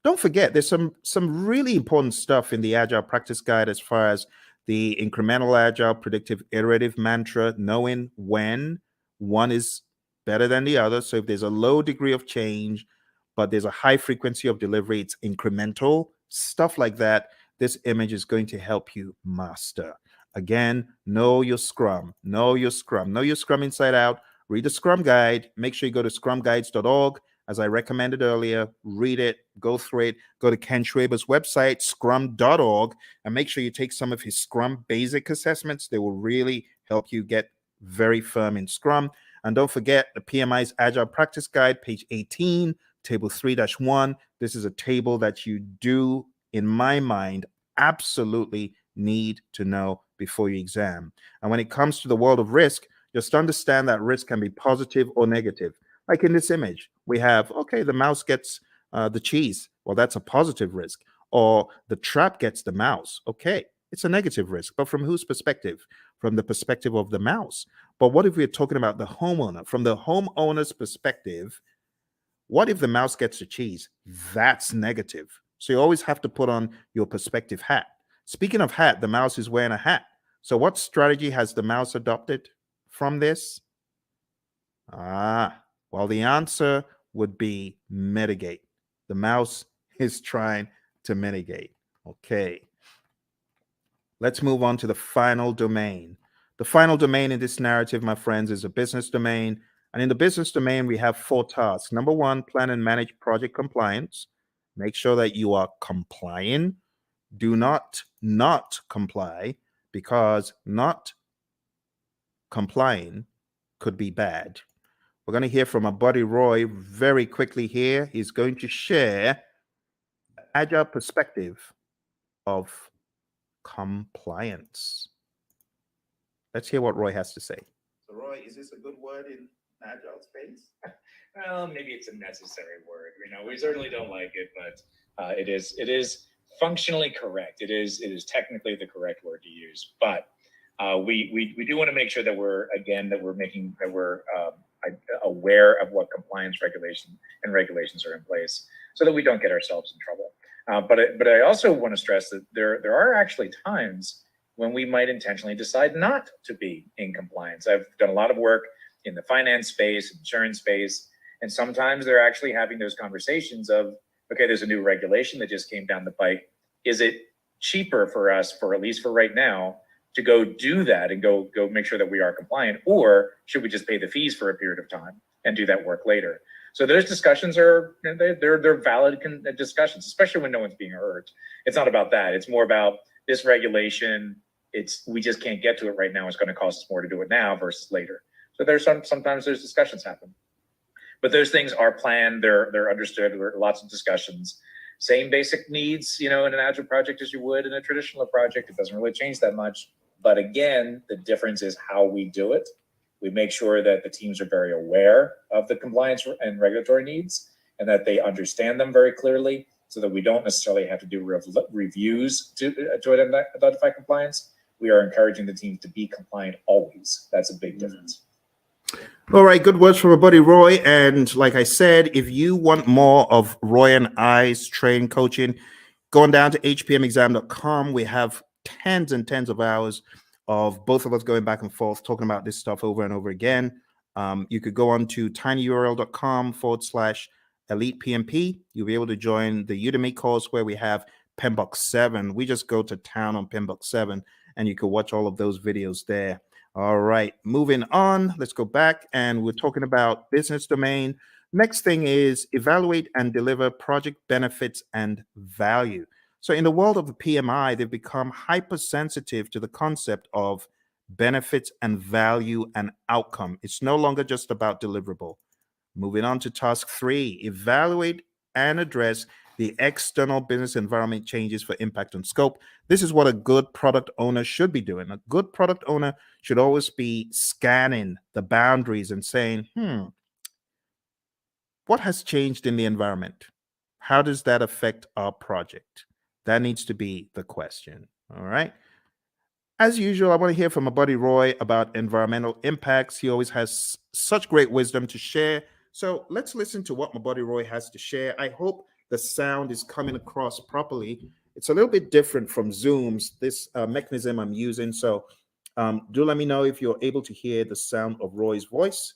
Don't forget, there's some really important stuff in the Agile Practice Guide as far as the incremental agile predictive iterative mantra, knowing when one is better than the other. So if there's a low degree of change, but there's a high frequency of delivery, it's incremental, stuff like that. This image is going to help you master. Again, know your Scrum, know your Scrum, know your Scrum inside out. Read the Scrum Guide. Make sure you go to scrumguides.org. As I recommended earlier, read it, go through it, go to Ken Schwaber's website, scrum.org, and make sure you take some of his Scrum basic assessments. They will really help you get very firm in Scrum. And don't forget the PMI's Agile Practice Guide, page 18, table 3-1. This is a table that you do, in my mind, absolutely need to know before your exam. And when it comes to the world of risk, just understand that risk can be positive or negative. Like in this image, we have, okay, the mouse gets the cheese. Well, that's a positive risk. Or the trap gets the mouse. Okay, it's a negative risk. But from whose perspective? From the perspective of the mouse. But what if we're talking about the homeowner? From the homeowner's perspective, what if the mouse gets the cheese? That's negative. So you always have to put on your perspective hat. Speaking of hat, the mouse is wearing a hat. So what strategy has the mouse adopted from this? Well, the answer would be mitigate. The mouse is trying to mitigate. Okay. Let's move on to the final domain. The final domain in this narrative, my friends, is a business domain. And in the business domain, we have 4 tasks. Number 1, plan and manage project compliance. Make sure that you are complying. Do not comply, because not complying could be bad. We're going to hear from our buddy Roy very quickly here. He's going to share an agile perspective of compliance. Let's hear what Roy has to say. So Roy, is this a good word in agile space? Well, maybe it's a necessary word. We certainly don't like it, but it is functionally correct. It is technically the correct word to use. But we do want to make sure that we're aware of what compliance regulations are in place, so that we don't get ourselves in trouble. But I also want to stress that there are actually times when we might intentionally decide not to be in compliance. I've done a lot of work in the finance space, insurance space, and sometimes they're actually having those conversations of, okay, there's a new regulation that just came down the pike. Is it cheaper for us, for at least for right now, to go do that and go make sure that we are compliant, or should we just pay the fees for a period of time and do that work later? So those discussions they're valid discussions, especially when no one's being hurt. It's not about that. It's more about this regulation. We just can't get to it right now. It's going to cost us more to do it now versus later. So there's sometimes those discussions happen, but those things are planned. They're understood. There are lots of discussions. Same basic needs, in an agile project as you would in a traditional project. It doesn't really change that much. But again, the difference is how we do it. We make sure that the teams are very aware of the compliance and regulatory needs, and that they understand them very clearly, so that we don't necessarily have to do reviews to identify compliance. We are encouraging the teams to be compliant always. That's a big difference. All right, good words from our buddy Roy. And like I said, if you want more of Roy and I's training coaching, going down to hpmexam.com, we have tens and tens of hours of both of us going back and forth talking about this stuff over and over again. You could go on to tinyurl.com/elite PMP. You'll be able to join the Udemy course where we have PMBOK 7. We just go to town on PMBOK 7, and you can watch all of those videos there. All right, moving on. Let's go back, and we're talking about business domain. Next thing is evaluate and deliver project benefits and value. So in the world of the PMI, they've become hypersensitive to the concept of benefits and value and outcome. It's no longer just about deliverable. Moving on to task 3, evaluate and address the external business environment changes for impact on scope. This is what a good product owner should be doing. A good product owner should always be scanning the boundaries and saying, what has changed in the environment? How does that affect our project? That needs to be the question. All right. as usual, I want to hear from my buddy Roy about environmental impacts. He always has such great wisdom to share. So let's listen to what my buddy Roy has to share. I hope the sound is coming across properly. It's a little bit different from Zoom's, this mechanism I'm using. So do let me know if you're able to hear the sound of Roy's voice.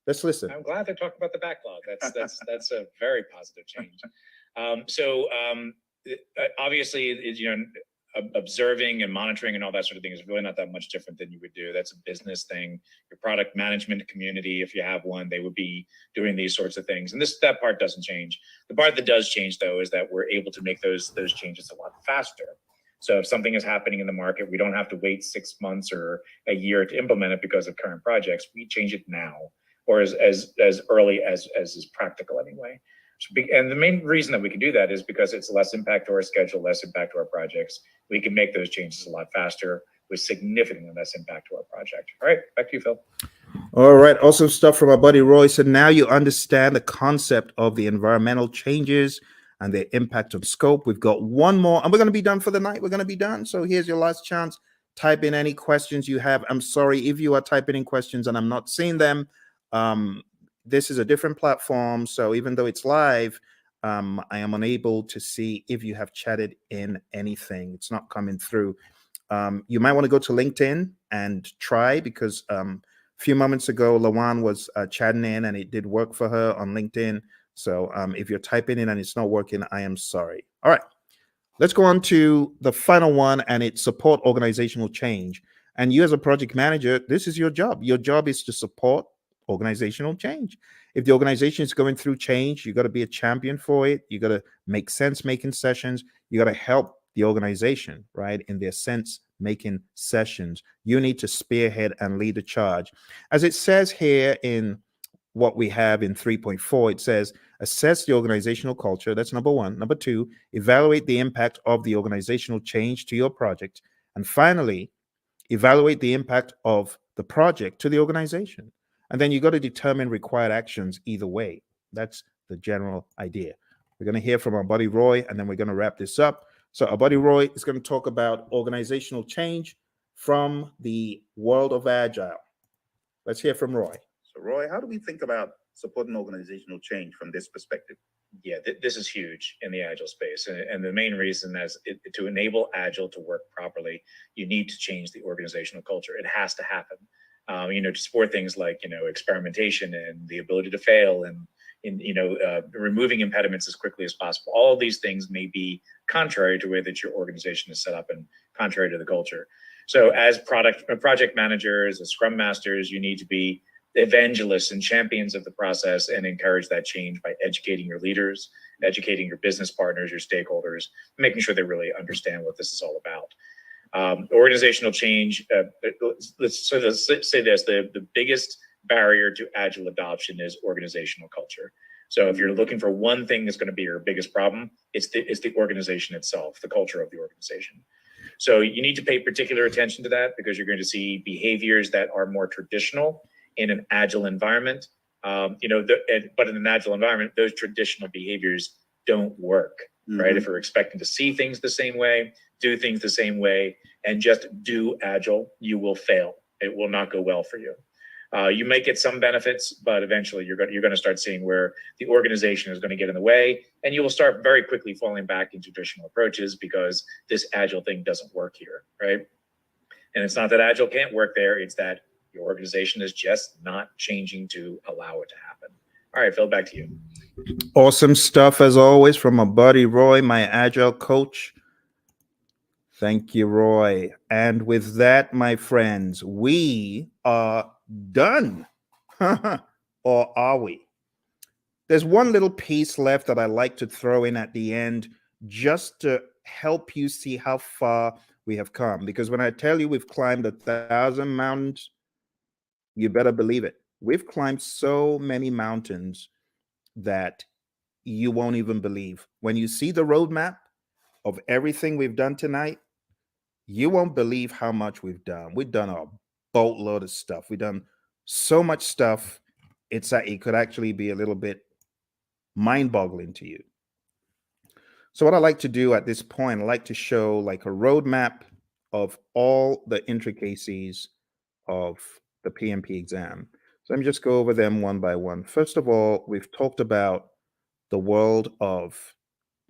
Let's listen. I'm glad to talk about the backlog. That's a very positive change. Obviously, observing and monitoring and all that sort of thing is really not that much different than you would do. That's a business thing. Your product management community, if you have one, they would be doing these sorts of things. And that part doesn't change. The part that does change, though, is that we're able to make those changes a lot faster. So if something is happening in the market, we don't have to wait 6 months or a year to implement it because of current projects. We change it now, or as early as is practical anyway. And the main reason that we can do that is because it's less impact to our schedule, less impact to our projects. We can make those changes a lot faster with significantly less impact to our project. All right, back to you, Phil. All right, awesome stuff from our buddy Roy. So now you understand the concept of the environmental changes and their impact on scope. We've got one more, and we're going to be done for the night. We're going to be done. So here's your last chance. Type in any questions you have. I'm sorry if you are typing in questions and I'm not seeing them. This is a different platform, so even though it's live, I am unable to see if you have chatted in anything. It's not coming through. You might want to go to LinkedIn and try, because a few moments ago, Lawan was chatting in and it did work for her on LinkedIn. So if you're typing in and it's not working, I am sorry. All right, let's go on to the final one, and it's support organizational change. And you as a project manager, this is your job. Your job is to support organizational change. If the organization is going through change, you got to be a champion for it. You got to make sense making sessions. You got to help the organization, right, in their sense making sessions. You need to spearhead and lead the charge. As it says here in what we have in 3.4, it says assess the organizational culture. That's number one. Number two, evaluate the impact of the organizational change to your project. And finally, evaluate the impact of the project to the organization. And then you got to determine required actions either way. That's the general idea. We're going to hear from our buddy Roy, and then we're going to wrap this up. So our buddy Roy is going to talk about organizational change from the world of Agile. Let's hear from Roy. So Roy, how do we think about supporting organizational change from this perspective? Yeah, this is huge in the Agile space. And the main reason is to enable Agile to work properly, you need to change the organizational culture. It has to happen. To support things like, experimentation and the ability to fail and removing impediments as quickly as possible. All of these things may be contrary to the way that your organization is set up and contrary to the culture. So as project managers, as scrum masters, you need to be evangelists and champions of the process and encourage that change by educating your leaders, educating your business partners, your stakeholders, making sure they really understand what this is all about. Organizational change, let's say this, the biggest barrier to Agile adoption is organizational culture. So if you're looking for one thing that's going to be your biggest problem, it's the organization itself, the culture of the organization. So you need to pay particular attention to that, because you're going to see behaviors that are more traditional in an Agile environment. But in an Agile environment, those traditional behaviors don't work, right? If you're expecting to see things the same way, do things the same way, and just do Agile, you will fail. It will not go well for you. You may get some benefits, but eventually you're going to start seeing where the organization is going to get in the way, and you will start very quickly falling back into traditional approaches because this Agile thing doesn't work here, right? And it's not that Agile can't work there, it's that your organization is just not changing to allow it to happen. All right, Phil, back to you. Awesome stuff as always from my buddy Roy, my Agile coach. Thank you, Roy. And with that, my friends, we are done. Or are we? There's one little piece left that I like to throw in at the end, just to help you see how far we have come. Because when I tell you we've climbed 1,000 mountains, you better believe it. We've climbed so many mountains that you won't even believe. When you see the roadmap of everything we've done tonight, you won't believe how much we've done. We've done a boatload of stuff. We've done so much stuff. It could actually be a little bit mind-boggling to you. So what I like to do at this point, I like to show like a roadmap of all the intricacies of the PMP exam. So let me just go over them one by one. First of all, we've talked about the world of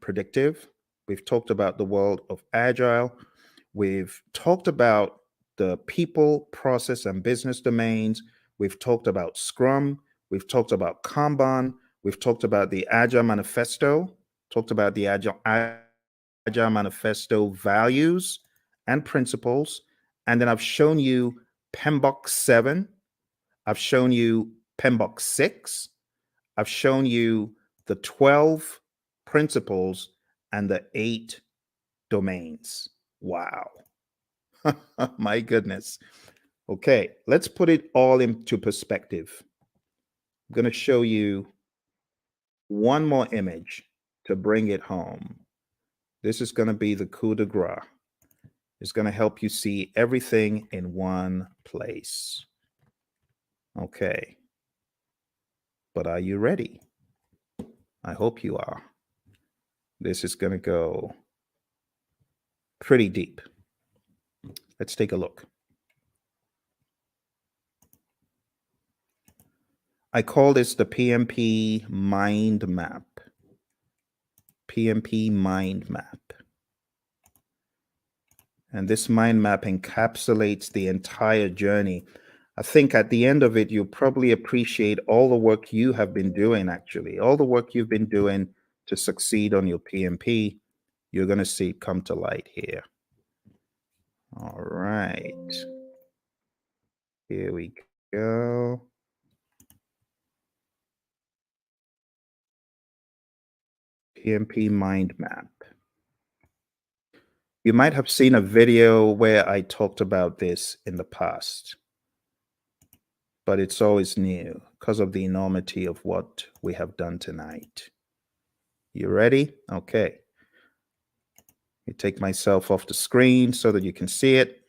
predictive. We've talked about the world of agile. We've talked about the people, process, and business domains. We've talked about Scrum. We've talked about Kanban. We've talked about the Agile Manifesto, talked about the Agile Manifesto values and principles. And then I've shown you PMBOK 7. I've shown you PMBOK 6. I've shown you the 12 principles and the 8 domains. Wow. My goodness. Okay, let's put it all into perspective. I'm going to show you one more image to bring it home. This is going to be the coup de grace. It's going to help you see everything in one place. Okay. But are you ready? I hope you are. This is going to go pretty deep. Let's take a look. I call this the PMP mind map. PMP mind map. And this mind map encapsulates the entire journey. I think at the end of it, you'll probably appreciate all the work you have been doing, actually. All the work you've been doing to succeed on your PMP, you're going to see it come to light here. All right. Here we go. PMP mind map. You might have seen a video where I talked about this in the past, but it's always new because of the enormity of what we have done tonight. You ready? Okay. You take myself off the screen so that you can see it.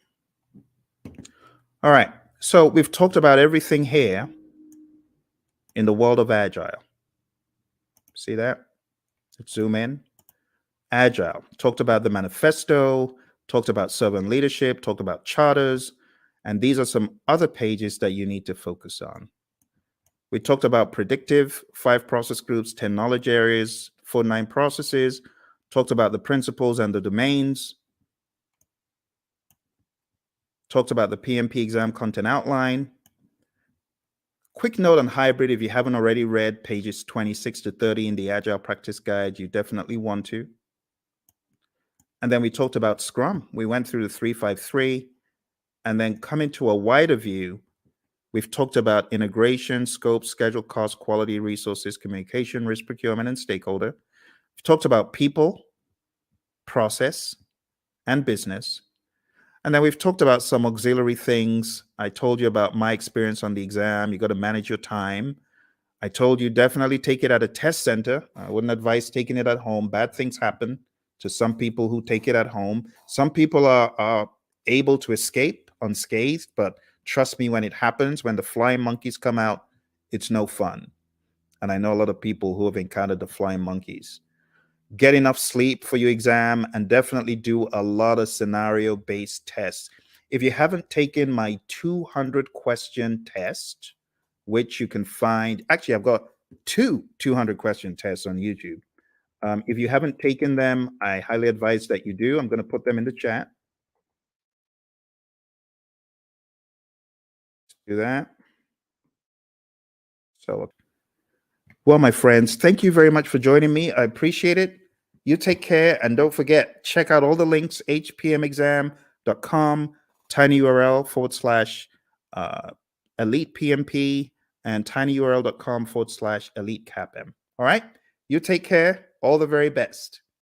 All right. So we've talked about everything here in the world of Agile. See that? Let's zoom in. Agile. Talked about the manifesto, talked about servant leadership, talked about charters, and these are some other pages that you need to focus on. We talked about predictive, 5 process groups, 10 knowledge areas, 49 processes, talked about the principles and the domains, talked about the PMP exam content outline. Quick note on hybrid, if you haven't already read pages 26 to 30 in the Agile Practice Guide, you definitely want to. And then we talked about Scrum. We went through the 353, and then coming to a wider view, we've talked about integration, scope, schedule, cost, quality, resources, communication, risk, procurement, and stakeholder. We've talked about people, process, and business. And then we've talked about some auxiliary things. I told you about my experience on the exam. You got to manage your time. I told you definitely take it at a test center. I wouldn't advise taking it at home. Bad things happen to some people who take it at home. Some people are able to escape unscathed, but trust me, when it happens, when the flying monkeys come out, it's no fun. And I know a lot of people who have encountered the flying monkeys. Get enough sleep for your exam and definitely do a lot of scenario-based tests. If you haven't taken my 200-question test, which you can find, actually, I've got 2 200-question tests on YouTube. If you haven't taken them, I highly advise that you do. I'm going to put them in the chat. Do that. So, well, my friends, thank you very much for joining me. I appreciate it. You take care, and don't forget, check out all the links, hpmexam.com, tinyurl/elite PMP, and tinyurl.com/elite CAPM. All right? You take care. All the very best.